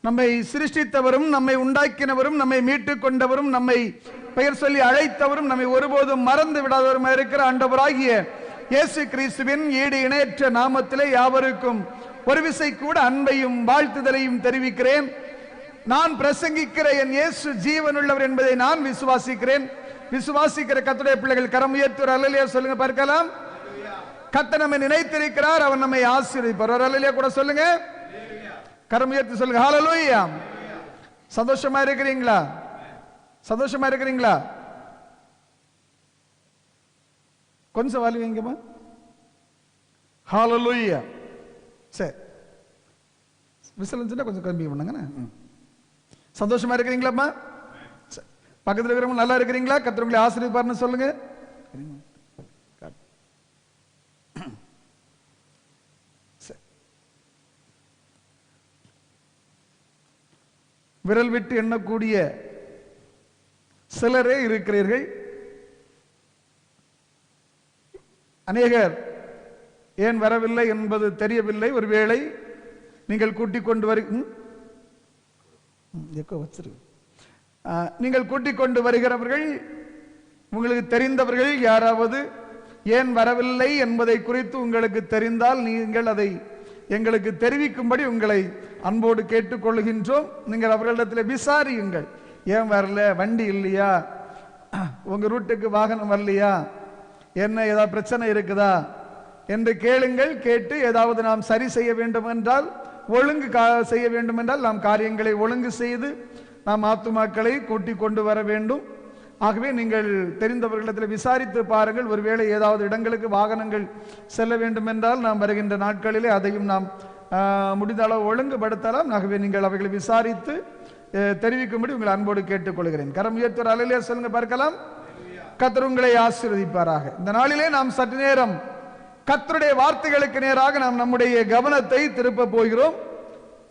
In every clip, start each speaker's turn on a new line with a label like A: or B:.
A: நம்மை சிருஷ்டித்தவரும், நம்மை உண்டாக்கினவரும், நம்மை மீட்டுக் கொண்டவரும், நம்மை பெயர் சொல்லி அழைத்தவரும், நம்மை ஒருபோதும் மறந்து விடாதவரும் இருக்கிற ஆண்டவராகிய இயேசு கிறிஸ்துவின் ஈடு இணையற்ற நாமத்திலே யாவருக்கும் ஒரு விசை கூட அன்பையும் வாழ்த்துதலையும் தெரிவிக்கிறேன். நான் பிரசங்கிக்கிற என் இயேசு ஜீவனுள்ளவர் என்பதை நான் விசுவாசிக்கிறேன். விசுவாசிக்கிற கர்த்தருடைய பிள்ளைகள் கரம் உயர்த்தி ஒரு அல்லேலூயா சொல்லுங்க பார்க்கலாம். கர்த்தர் நம்மை நினைத்திருக்கிறார், அவர் நம்மை ஆசீர்வதிப்பார். ஒரு அல்லேலூயா கூட சொல்லுங்க, கரம் உயர்த்தி சொல்லுங்க ஹல்லேலூயா. சந்தோஷமா இருக்கிறீங்களா? சந்தோஷமா இருக்கிறீங்களா? கொஞ்சம் வாலி வைங்கம்மா. ஹல்லேலூயா. சரி, விசில் கொஞ்சம் கம்மி பண்ணுங்க. சந்தோஷமா இருக்கிறீங்களாம்மா? பக்கத்தில் இருக்கிறவங்க நல்லா இருக்கிறீங்களா? கர்த்தர் உங்களை ஆசீர்வதிப்பார்னு சொல்லுங்க. விரல் விட்டு எண்ணக்கூடிய சிலரே இருக்கிறீர்கள். அநேகர் ஏன் வரவில்லை என்பது தெரியவில்லை. ஒருவேளை நீங்கள் கூட்டிக் கொண்டு நீங்கள் கூட்டிக் கொண்டு வருகிறவர்கள், உங்களுக்கு தெரிந்தவர்கள் யாராவது ஏன் வரவில்லை என்பதை குறித்து உங்களுக்கு தெரிந்தால் நீங்கள் அதை எங்களுக்கு தெரிவிக்கும்படி உங்களை அன்போடு கேட்டுக்கொள்கின்றோம். நீங்கள் அவர்களிடத்தில் விசாரியுங்கள். ஏன் வரல? வண்டி இல்லையா? உங்க ரூட்டுக்கு வாகனம் வரலையா? என்ன ஏதாவது பிரச்சனை இருக்குதா என்று கேளுங்கள். கேட்டு ஏதாவது நாம் சரி செய்ய வேண்டும் என்றால், ஒழுங்கு செய்ய வேண்டும் என்றால் நாம் காரியங்களை ஒழுங்கு செய்து நாம் ஆத்துமாக்களை கூட்டிக் கொண்டு வர வேண்டும். ஆகவே நீங்கள் தெரிந்தவர்களிடத்தில் விசாரித்து பாருங்கள். ஒருவேளை ஏதாவது இடங்களுக்கு வாகனங்கள் செல்ல வேண்டும் என்றால் நாம் வருகின்ற நாட்களிலே அதையும் நாம் முடிந்த அளவு ஒழுங்குபடுத்தலாம். ஆகவே நீங்கள் அவைகளை விசாரித்து தெரிவிக்கும்படி உங்களை அன்போடு கேட்டுக்கொள்கிறேன். கரம் உயர்த்தி ஒரு அல்லேலூயா சொல்லுங்க பார்க்கலாம். கர்த்தர் உங்களை ஆசீர்வதிப்பாராக. இந்த நாளிலே நாம் சற்று நேரம் கர்த்தருடைய வார்த்தைகளுக்கு நேராக நாம் நம்முடைய கவனத்தை திருப்ப போகிறோம்.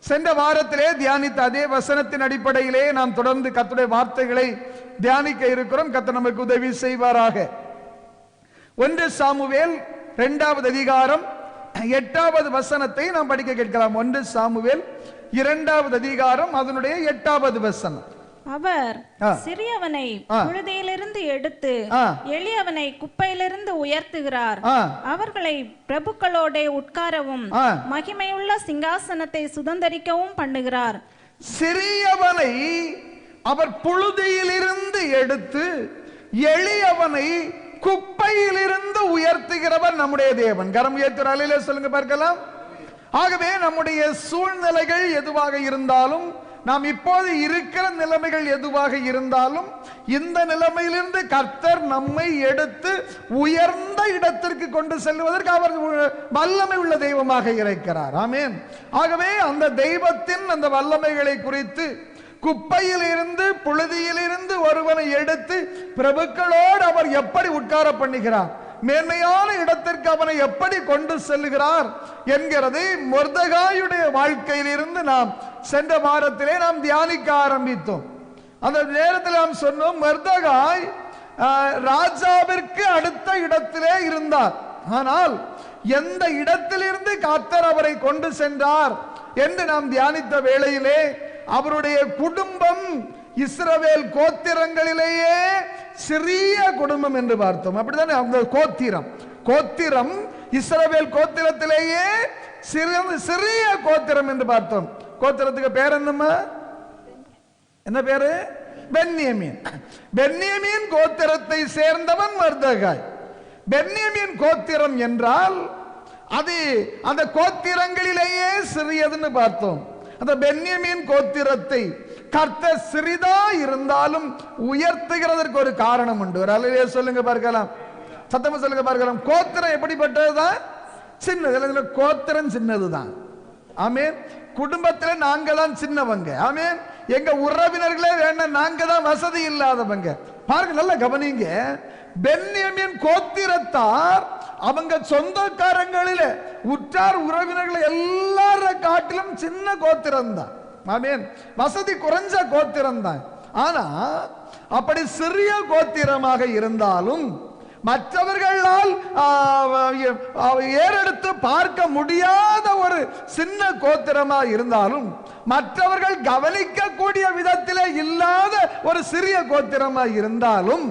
A: சென்ற வாரத்திலே தியானித்த அதே வசனத்தின் அடிப்படையிலே நாம் தொடர்ந்து கர்த்தருடைய வார்த்தைகளை தியானிக்க இருக்கிறோம். கர்த்தர் நமக்கு உதவி செய்வாராக. 1 சாமுவேல் 2வது அதிகாரம் 8வது வசனத்தை நாம் படிக்க கேட்கலாம். 1 சாமுவேல் 2வது அதிகாரம் அதனுடைய 8வது வசனம்.
B: அவர் சிறியவனை புழுதியிலிருந்து எடுத்து எளியவனை குப்பையிலிருந்து உயர்த்துகிறார். அவர்களை பிரபுக்களோட உட்காரவும் மகிமையுள்ள சிங்காசனத்தை சுதந்தரிக்கவும் பண்ணுகிறார்.
A: சிறியவனை அவர் புழுதியிலிருந்து எடுத்து எளியவனை குப்பையிலிருந்து உயர்த்துகிறவர் நம்முடைய தேவன். கரம் உயர்த்துற அல்லேலூயா சொல்லுங்க பார்க்கலாம். ஆகவே நம்முடைய சூழ்நிலைகள் எதுவாக இருந்தாலும், நாம் இப்போது இருக்கிற நிலைமைகள் எதுவாக இருந்தாலும், இந்த நிலைமையிலிருந்து கர்த்தர் நம்மை எடுத்து உயர்ந்த இடத்திற்கு கொண்டு செல்வதற்கு அவர் வல்லமை உள்ள தெய்வமாக இருக்கிறார். ஆமென். ஆகவே அந்த தெய்வத்தின் அந்த வல்லமைகளை குறித்து, குப்பையில் இருந்து புழுதியிலிருந்து ஒருவனை எடுத்து பிரபுக்களோடு அவர் எப்படி உட்கார பண்ணுகிறார், மேன்மையான இடத்திற்கு அவனை எப்படி கொண்டு செல்லுகிறார் என்கிறது மொர்தெகாயுடைய வாழ்க்கையிலிருந்து நாம் சென்ற வாரத்திலே நாம் தியானிக்க ஆரம்பித்தோம். அந்த நேரத்தில் நாம் சொன்னோம், மொர்தெகாய் ராஜாவிற்கு அடுத்த இடத்திலே இருந்தார். ஆனால் எந்த இடத்திலிருந்து கர்த்தர் அவரை கொண்டு சென்றார் என்று நாம் தியானித்த வேளையிலே அவருடைய குடும்பம் இஸ்ரவேல் கோத்திரங்களிலேயே சிறிய குடும்பம் என்று பார்த்தோம். அப்படித்தானே? அந்த கோத்திரம் இஸ்ரவேல் கோத்திரத்திலேயே சிறிய கோத்திரம் என்று பார்த்தோம். கோத்திரத்துக்கு பேர் என்னம்மா? என்ன பேரு? பென்யமீன். பென்யமீன் கோத்திரத்தை சேர்ந்தவன் மொர்தெகாய். பென்யமீன் கோத்திரம் என்றால் அது அந்த கோத்திரங்களிலேயே சிறியதுன்னு பார்த்தோம். அந்த பென்யமீன் கோத்திரத்தை கர்த்தர் சிறிதா இருந்தாலும் உயர்த்துகிறதற்கு ஒரு காரணம் உண்டு. ஒரு அல்லேலூயா சொல்லுங்க பார்க்கலாம். சத்தமா சொல்லுங்க பார்க்கலாம். கோத்திரம் எப்படிப்பட்டதுதான்? சின்னது. கோத்திரம் சின்னதுதான். ஆமென். குடும்பத்தில் நாங்களாம் சின்னவங்க. ஆமென். எங்க உறவினர்களே வேண்டாம், நாங்க தான் வசதி இல்லாதவங்க. பாருங்க, நல்ல கவனிங்க. பென்யமீன் கோத்திரத்தார் அவங்க சொந்தக்காரங்களில உற்றார் உறவினர்கள் எல்லார காட்டிலும் சின்ன கோத்திரம் தான். ஆமென். வசதி குறைஞ்ச கோத்திரம் தான். ஆனா அப்படி சிறிய கோத்திரமாக இருந்தாலும் மற்றவர்களால் ஏறெடுத்து பார்க்க முடியாத ஒரு சின்ன கோத்திரமா இருந்தாலும், மற்றவர்கள் கவனிக்கக்கூடிய விதத்திலே இல்லாத ஒரு சிறிய கோத்திரமா இருந்தாலும்,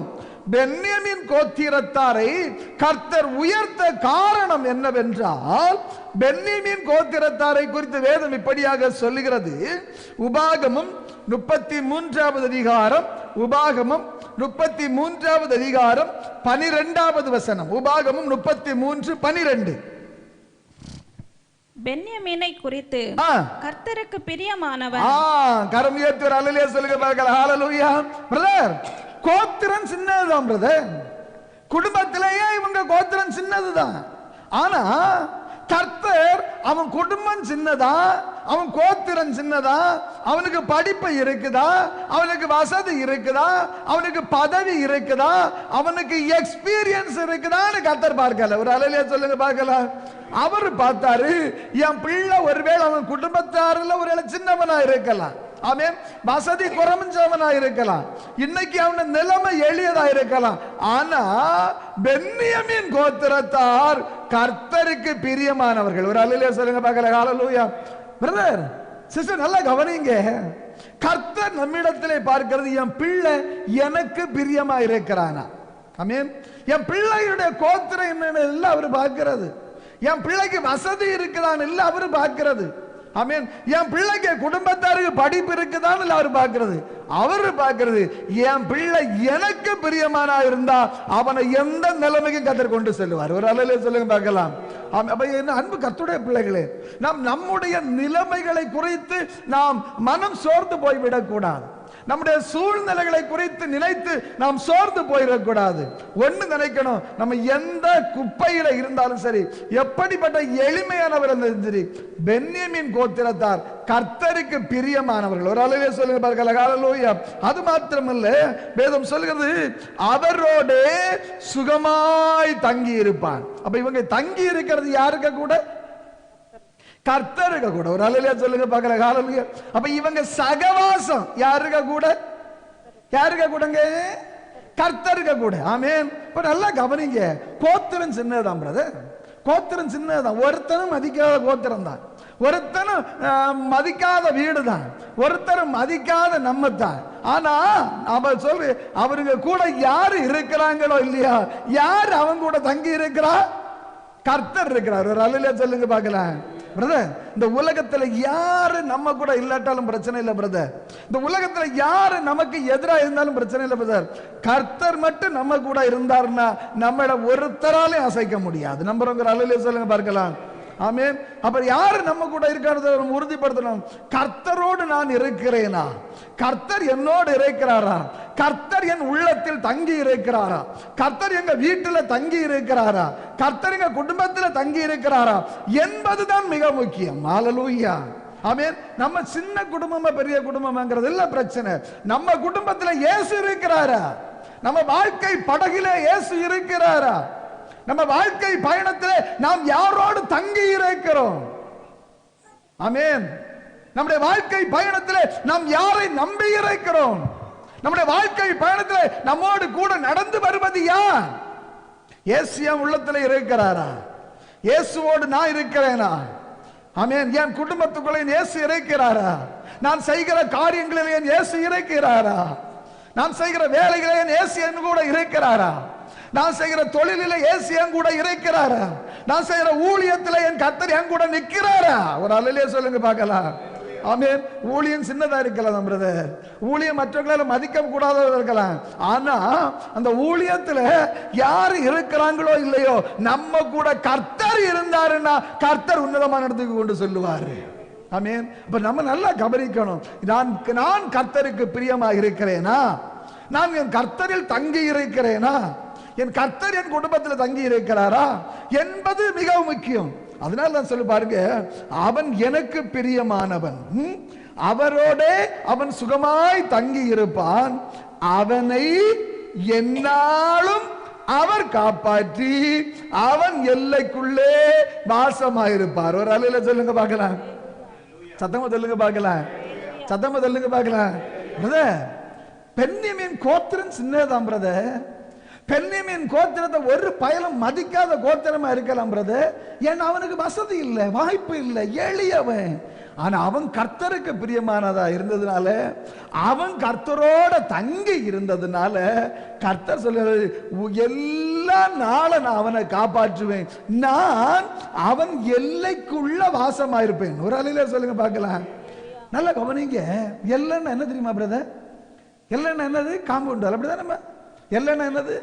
A: பென்யமீன் கோத்திரத்தாரை கர்த்தர் உயர்த்த காரணம் என்னவென்றால், பென்யமீன் கோத்திரத்தாரை குறித்து வேதம் இப்படியாக சொல்லுகிறது. உபாகமம் 33வது அதிகாரம், உபாகமம் 33வது அதிகாரம் 12வது வசனம். உபாகமம் 33:12.
B: பென்யமீனை குறித்து கர்த்தருக்கு பிரியமானவன்.
A: கரம் உயர்த்தி ஒரு அல்லேலூயா சொல்லுங்க பார்க்கலாம். ஹalleluya. பிரதர், கோத்திரம் சின்னதுதான் பிரதர். குடும்பத்திலேயே இவங்க கோத்திரம் சின்னதுதான். ஆனா கர்த்தர் அவன் குடும்பம் சின்னதா, அவன் கோத்திரம் சின்னதா, அவனுக்கு படிப்பு இருக்குதா, அவனுக்கு வசதி இருக்குதா, அவனுக்கு பதவி இருக்குதா, அவனுக்கு எக்ஸ்பீரியன்ஸ் இருக்குதான்னு கர்த்தர் பார்க்கல. ஒரு அல்லேலூயா சொல்லுங்க பார்க்கலாம். அவர் பார்த்தாரு, என் பிள்ளை ஒருவேளை அவன் குடும்பத்தாரில் ஒரு சின்னவனா இருக்கலாம், ஆமென், வசதி குறைஞ்சவனா இருக்கலாம், இன்னைக்கு அவன நிலைமை எளியதா இருக்கலாம், ஆனா பென்யமீன் கோத்திரத்தார் கர்த்தருக்கு பிரியமானவர்கள். ஒரு அல்லேலூயா சொல்லுங்க பார்க்கலாம். ஹalleluya. பிரதர், சிஸ்டர், நல்லா கவனிங்க. கர்த்தர் நம்மிடத்திலே பார்க்கிறது, என் பிள்ளை எனக்கு பிரியமா இருக்கிறானா, ஆமென். என் பிள்ளையுடைய கோத்திரம் என்னன்னு எல்லாம் அவர் பார்க்கிறது. என் பிள்ளைக்கு வசதி இருக்குதான் இல்ல அவர் பார்க்கிறது, ஆமென். என் பிள்ளைக்கு குடும்பத்தாருக்கு படிப்பு இருக்குதான் அவர் பார்க்கிறது. அவர் பார்க்கிறது, என் பிள்ளை எனக்கு பிரியமானா இருந்தா அவனை எந்த நிலைமைக்கும் கர்த்தர் கொண்டு செல்வார். ஒரு அல்லேலூயா சொல்லுங்க பார்க்கலாம். அப்ப என்ன அன்பு கர்த்தருடைய பிள்ளைகளே, நாம் நம்முடைய நிலைமைகளை குறித்து நாம் மனம் சோர்ந்து போய்விடக் கூடாது. நம்முடைய சூழ்நிலைகளை குறித்து நினைத்து நாம் சோர்ந்து போயிடக்கூடாது. ஒண்ணு நினைக்கணும், நம்ம எந்த குப்பையில இருந்தாலும் சரி, எப்படிப்பட்ட எளிமையானவர் இருந்தாலும் சரி, பென்யமீன் கோத்திரத்தார் கர்த்தருக்கு பிரியமானவர்கள். ஒரு அல்லேலூயா சொல்லுங்க பார்க்கலாம். ஹalleluya. அது மாத்திரமல்ல, வேதம் சொல்கிறது, அவரோட சுகமாய் தங்கி இருப்பான். அப்ப இவங்க தங்கி இருக்கிறது யாருக்கு கூட? கர்த்தருக்கு கூட. ஒரு அல்லேலூயா சொல்லுங்க பார்க்கலாம். ஹalleluya. அப்ப இவங்க சகவாசம் யாருக்கு கூட? யாருக்கு கூடங்க? கர்த்தருக்கு கூட, ஆமென். இப்ப நல்லா கவனிங்க, கோத்திரம் சின்னதான் பிரதர், கோத்திரம் சின்னதான். ஒருத்தனும் மதிக்காத கோத்திரம் தான், ஒருத்தனும் மதிக்காத வீடு தான், ஒருத்தரும் மதிக்காத நம்ம தான். ஆனா அவன் சொல்லு, அவருங்க கூட யாரு இருக்கிறாங்களோ இல்லையா, யார் அவங்க கூட தங்கி இருக்கிறா? கர்த்தர் இருக்கிறார். ஒரு அல்லேலூயா சொல்லுங்க பார்க்கலாம். பிரதர், இந்த உலகத்துல யாரு நம்ம கூட இல்லாட்டாலும் பிரச்சனை இல்லை பிரதர். இந்த உலகத்துல யாரு நமக்கு எதிராக இருந்தாலும் பிரச்சனை இல்லை பிரதர். கர்த்தர் மட்டும் நம்ம கூட இருந்தார்னா நம்மள ஒருத்தராலே அசைக்க முடியாது. நம்புறவங்க அல்லேலூயா சொல்லுங்க பார்க்கலாம். ஆமென். அப்ப யாரு நம்ம கூட இருக்கிறத உறுதிப்படுத்தணும். கர்த்தரோடு நான் இருக்கிறேனா, கர்த்தர் என்னோடு இருக்கிறாரா, கர்த்தர் என் உள்ளத்தில் தங்கி இருக்கிறாரா, கர்த்தர் எங்க வீட்டில் தங்கி இருக்கிறாரா, கர்த்தர் எங்க குடும்பத்தில் தங்கி இருக்கிறாரா என்பதுதான் மிக முக்கியம். ஹalleluya. ஆமென். நம்ம சின்ன குடும்பமா பெரிய குடும்பம்ங்கிறது இல்ல பிரச்சனை. நம்ம குடும்பத்தில் இயேசு இருக்கிறாரா, நம்ம வாழ்க்கை படகிலே இயேசு இருக்கிறாரா, நம்ம வாழ்க்கை பயணத்தில் நாம் யாரோடு தங்கி இருக்கிறோம், ஆமென். நம்முடைய வாழ்க்கை பயணத்தில் நாம் யாரை நம்பி இருக்கிறோம், நம்முடைய வாழ்க்கை பயணத்தில் நம்மோடு கூட நடந்து வருவது யார்? இயேசு என் உள்ளத்தில் இருக்கிறாரா, இயேசுவோடு நான் இருக்கிறேனா, ஆமென். என் குடும்பத்துக்குள்ளே இயேசு இருக்கிறாரா, நான் செய்கிற காரியங்களில் என் இயேசு இருக்கிறாரா, நான் செய்கிற வேலைகளில் என் இயேசு என் கூட இருக்கிறாரா, நான் செய்கிற தொழிலில் இயேசு என் கூட இருக்கிறாரா, நான் செய்கிற ஊழியத்தில் என் கர்த்தர் என் கூட நிற்கிறாரா? ஒரு அல்லேலூயா சொல்லுங்க பார்க்கலாம். ஆமென். ஊழியம் சின்னதா இருக்கலாம் பிரதர், ஊழியம் மற்றவங்களால மதிக்க கூடாததா இருக்கலாம், ஆனா அந்த ஊழியத்துல யாரு இருக்கிறாங்களோ இல்லையோ, நம்ம கூட கர்த்தர் இருந்தாருன்னா கர்த்தர் உன்னதமான இடத்துக்கு கொண்டு சொல்லுவாரு. ஆமென். அப்ப நம்ம நல்லா கவனிக்கணும், நான் கர்த்தருக்கு பிரியமா இருக்கிறேனா, நான் என் கர்த்தரில் தங்கி இருக்கிறேனா, என் கர்த்தர் என் குடும்பத்தில் தங்கி இருக்கிறாரா என்பது மிக முக்கியம். அதனால நான் சொல்லி பாருங்க, அவன் எனக்கு பிரியமானவன், அவரோட அவன் சுகமாய் தங்கி இருப்பான், அவனை என்னாலும் அவர் காப்பாற்றி அவன் எல்லைக்குள்ளே வாசமாயிருப்பார். ஒரு அல்லேலூயா சொல்லுங்க பார்க்கலாம். சத்தமா சொல்லுங்க பார்க்கலாம். சத்தமா சொல்லுங்க பார்க்கலாம். பிரதர், பென்யமீன் கோத்திரம் சின்னதான் பிரதர். பென்யமீன் கோத்திரத்தை ஒரு பயலும் மதிக்காத கோத்திரமா இருக்கலாம் பிரதர். ஏன்னா அவனுக்கு வசதி இல்லை, வாய்ப்பு இல்லை, எளியவன். ஆனா அவன் கர்த்தருக்கு பிரியமானதா இருந்ததுனால, அவன் கர்த்தரோட தங்கி இருந்ததுனால கர்த்தர் சொல்லுறது, எல்லா நாளும் நான் அவனை காப்பாற்றுவேன், நான் அவன் எல்லைக்குள்ள வாசமாயிருப்பேன். ஒரு அலையில சொல்லுங்க பார்க்கலாம். நல்லா கவனிங்க. எல்லைன்னா என்ன தெரியுமா பிரதர்? எல்லைன்னா என்னது? காம்பவுண்ட். அப்படிதான் நம்ம எல்லைன்னா என்னது?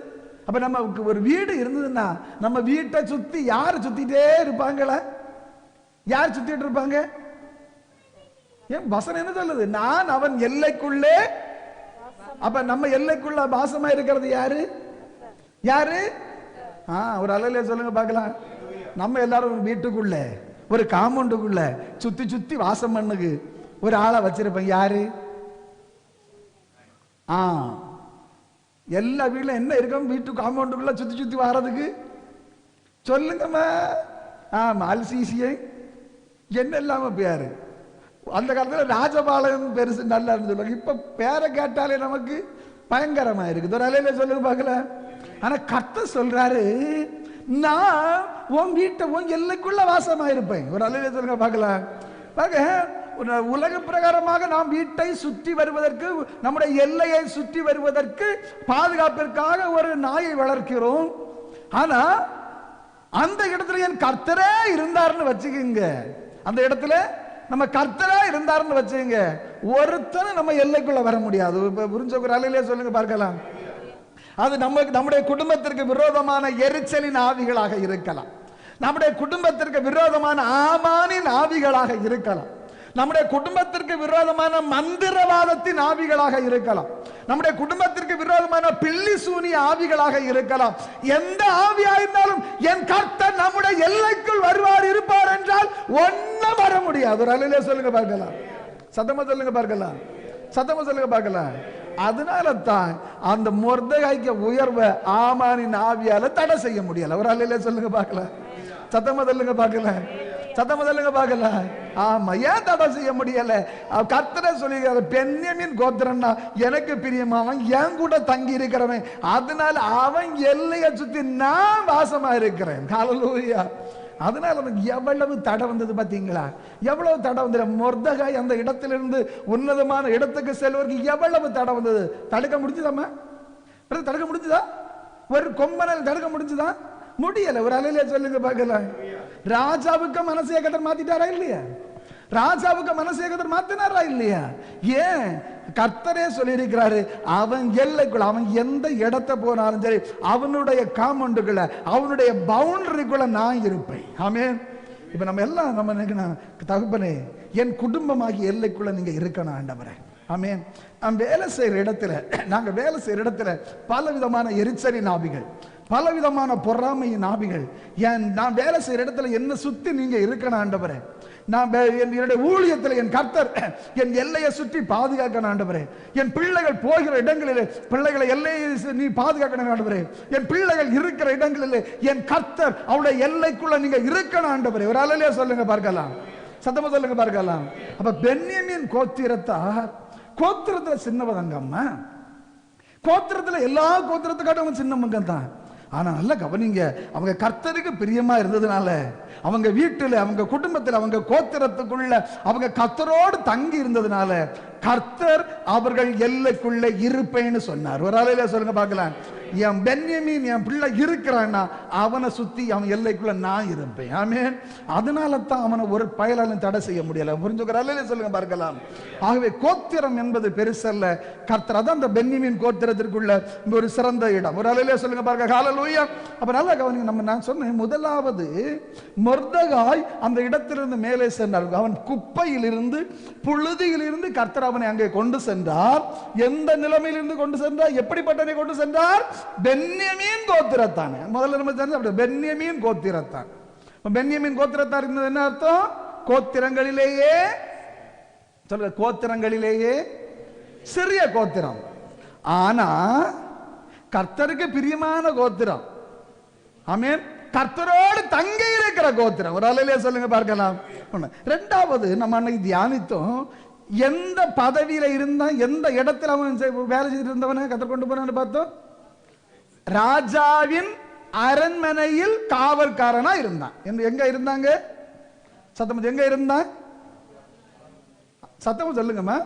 A: அப்ப நமக்கு ஒரு வீடு இருந்ததுன்னா நம்ம வீட்டை சுத்தி யார் சுத்திட்டே இருப்பாங்களா? யார் சுத்திட்டு இருப்பாங்க? ஏன் வசனம் என்ன சொல்லுது? நான் அவன் எல்லைக்குள்ளே. அப்ப நம்ம எல்லைக்குள்ள வாசமா இருக்கிறது யாரு? யாரு? ஒரு அலையில சொல்லுங்க பார்க்கலாம். நம்ம எல்லாரும் வீட்டுக்குள்ள ஒரு காம்பவுண்டுக்குள்ள சுத்தி சுத்தி வாசம் பண்ணுக்கு ஒரு ஆளை வச்சிருப்பேன். யாரு? எல்லா வீட்டுல என்ன இருக்கும்? வீட்டு காம்பவுண்டுக்குள்ள சுத்தி சுத்தி வர்றதுக்கு சொல்லுங்கம்மா. அல்சிசியை என்ன இல்லாம பேரு. அந்த காலத்துல ராஜபாளையம் பெருசு நல்லா சொல்லுவாங்க. இப்ப பேரை கேட்டாலே நமக்கு பயங்கரமா இருக்குது. ஒரு அலையில சொல்லுங்க பார்க்கல. ஆனா கர்த்தர் சொல்றாரு, நான் உன் வீட்டை உன் எல்லைக்குள்ள வாசமா இருப்பேன். ஒரு அலையில சொல்லுங்க பார்க்கலாம். உலக பிரகாரமாக நாம் வீட்டை சுற்றி வருவதற்கு, நம்முடைய எல்லையை சுற்றி வருவதற்கு பாதுகாப்பிற்காக ஒரு நாயை வளர்க்கிறோம். ஆனா அந்த இடத்துல என் கர்த்தரே இருந்தார்னு வச்சுக்கோங்க. அந்த இடத்துல நம்ம கர்த்தரா இருந்தாருன்னு வச்சுங்க, ஒருத்தரும் நம்ம எல்லைக்குள்ள வர முடியாது. புரிஞ்ச ஒரு அலையிலே சொல்லுங்க பார்க்கலாம். அது நம்முடைய குடும்பத்திற்கு விரோதமான எரிச்சலின் ஆவிகளாக இருக்கலாம், நம்முடைய குடும்பத்திற்கு விரோதமான ஆமானின் ஆவிகளாக இருக்கலாம், நம்முடைய குடும்பத்திற்கு விரோதமான மந்திரவாதத்தின் ஆவிகளாக இருக்கலாம், நம்முடைய குடும்பத்திற்கு விரோதமான பில்லி சூனிய ஆவிகளாக இருக்கலாம். எந்த ஆவியா இருந்தாலும் என் கர்த்தர் நம்முடைய எல்லைக்குள் வருவார், இருப்பார் என்றால் ஒன்னும் வர முடியாது. ஒரு அலையிலே சொல்லுங்க பார்க்கலாம். சத்தமா சொல்லுங்க பார்க்கலாம். சத்தமா சொல்லுங்க பார்க்கலாம். அதனால தான் அந்த மொர்தெகாய்க்கு உயர்வை ஆமானின் ஆவியால தடை செய்ய முடியல. ஒரு அலையிலே சொல்லுங்க பார்க்கலாம். சத்தமா சொல்லுங்க பார்க்கலாம். சத்தமா சொல்லுங்க பார்க்கலாம். ஆமா, ஏன் தடை செய்ய முடியல? கர்த்தரை சொல்லுகிறார், பென்யமீன் கோத்திரம்னா எனக்கு பிரியமாவன், என் கூட தங்கி இருக்கிறவன், அதனால அவன் எல்லையை சுத்தி நான் வாசமா இருக்கிறேன். ஹல்லேலூயா. அதனால அவனுக்கு எவ்வளவு தடை வந்தது பாத்தீங்களா? எவ்வளவு தடை வந்தது. மொர்தெகாய் அந்த இடத்திலிருந்து உன்னதமான இடத்துக்கு செல்வதற்கு எவ்வளவு தடை வந்தது. தடுக்க முடிஞ்சுதாமா? தடுக்க முடிஞ்சுதா? ஒரு கொம்பனால் தடுக்க முடிஞ்சுதா? முடியல. ஒரு அலையில சொல்லுங்க பார்க்கலாம். ராஜாவுக்கு மனசே கத்தர் மாத்திட்டாரா இல்லையா? ராஜாவுக்கு மனசே கத்தர் மாத்தினாரா இல்லையா? ஏன்? கர்த்தரே சொல்லியிருக்கிறாரு, அவன் எல்லைக்குள்ள, அவன் எந்த இடத்தை போனாலும் சரி, அவனுடைய காம்பவுண்டுக்குள்ள, அவனுடைய பவுண்டரிக்குள்ள நான் இருப்பேன். ஆமென். இப்ப நம்ம எல்லாம் நம்ம நினைக்கணும், தகப்பனே என் குடும்பமாகி எல்லைக்குள்ள நீங்க இருக்கணும் ஆண்டவரே. ஆமென். நாம் வேலை செய்யற இடத்துல, நாங்க வேலை செய்யற இடத்துல பல விதமான எரிச்சலின் ஆவிகள், பலவிதமான பொறாமையின் ஆவிகள், நான் வேலை செய்யற இடத்துல என்ன சுத்தி நீங்க இருக்கணும் ஆண்டவரே. நான் என்னுடைய ஊழியத்தில் என் கர்த்தர் என் எல்லையை சுற்றி பாதுகாக்கணும் ஆண்டவரே. என் பிள்ளைகள் போகிற இடங்களிலே பிள்ளைகளை எல்லையை நீ பாதுகாக்கணும் ஆண்டவரே. என் பிள்ளைகள் இருக்கிற இடங்களிலே என் கர்த்தர் அவருடைய எல்லைக்குள்ள நீங்க இருக்கணும் ஆண்டவரே. ஒரு அலையிலே சொல்லுங்க பார்க்கலாம். சத்தமா சொல்லுங்க பார்க்கலாம். அப்ப பென்யமீன் கோத்திரத்தார், கோத்திரத்துல சின்னவங்க அம்மா, கோத்திரத்துல எல்லா கோத்திரத்துக்காட்டும் சின்ன மகன் தான். ஆனா நல்ல கவனிங்க, அவங்க கர்த்தருக்கு பிரியமா இருந்ததுனால, அவங்க வீட்டுல, அவங்க குடும்பத்தில், அவங்க கோத்திரத்துக்குள்ள அவங்க கர்த்தரோடு தங்கி இருந்ததுனால கர்த்தர் அவர்கள் எல்லைக்குள்ள இருப்பேன்னு சொன்னார். ஒரு அலையில சொல்லுங்க பார்க்கலாம். என் பென்யமீன் என் பிள்ளை இருக்கிறான்னா அவனை சுத்தி அவன் எல்லைக்குள்ள நான் இருப்பேன். ஆமென். அதனால தான் அவனை ஒரு பயலாலும் தடை செய்ய முடியல. புரிஞ்சுக்கிற அலையில சொல்லுங்க பார்க்கலாம். ஆகவே கோத்திரம் என்பது பெருசல்ல, கர்த்தர். அதான் அந்த பென்யமீன் கோத்திரத்திற்குள்ள ஒரு சிறந்த இடம். ஒரு அலையில சொல்லுங்க பாருங்க. ஹல்லேலூயா. அப்ப நல்லா கவனிங்க. நான் சொன்னேன், முதலாவது மொர்தெகாய் அந்த இடத்திலிருந்து மேலே சென்றார். அவன் குப்பையிலிருந்து, புழுதியிலிருந்து கர்த்தர் அவனை அங்கே கொண்டு சென்றார். எந்த நிலைமையிலிருந்து கொண்டு சென்றார்? எப்படிப்பட்டதை கொண்டு சென்றார்? பென்யமீன் கோத்திரத்தான். முதல்ல நம்ம பென்யமீன் கோத்திரத்தான். பென்யமீன் கோத்திரத்தார் இருந்தது என்ன அர்த்தம்? கோத்திரங்களிலேயே, சொல்ல, கோத்திரங்களிலேயே சிறிய கோத்திரம், ஆனா கர்த்தருக்கு பிரியமான கோத்திரம். ஆமென். கர்த்தரோடு தங்கி இருக்கிற கோத்திரம். ஒரு அலையிலே சொல்லுங்க பார்க்கலாம். இரண்டாவது நம்ம அன்னைக்கு தியானித்தோம், எந்த பதவியில இருந்தா, எந்த இடத்துல அவன் வேலை செய்து இருந்தவன கர்த்தர் கொண்டு போனான்னு பார்த்தோம். ராஜாவின் அரண்மனையில் காவல்காரனா இருந்தான். எங்க இருந்தாங்க? சத்தம் எங்க இருந்தான்? சத்தம் சொல்லுங்கம்மா.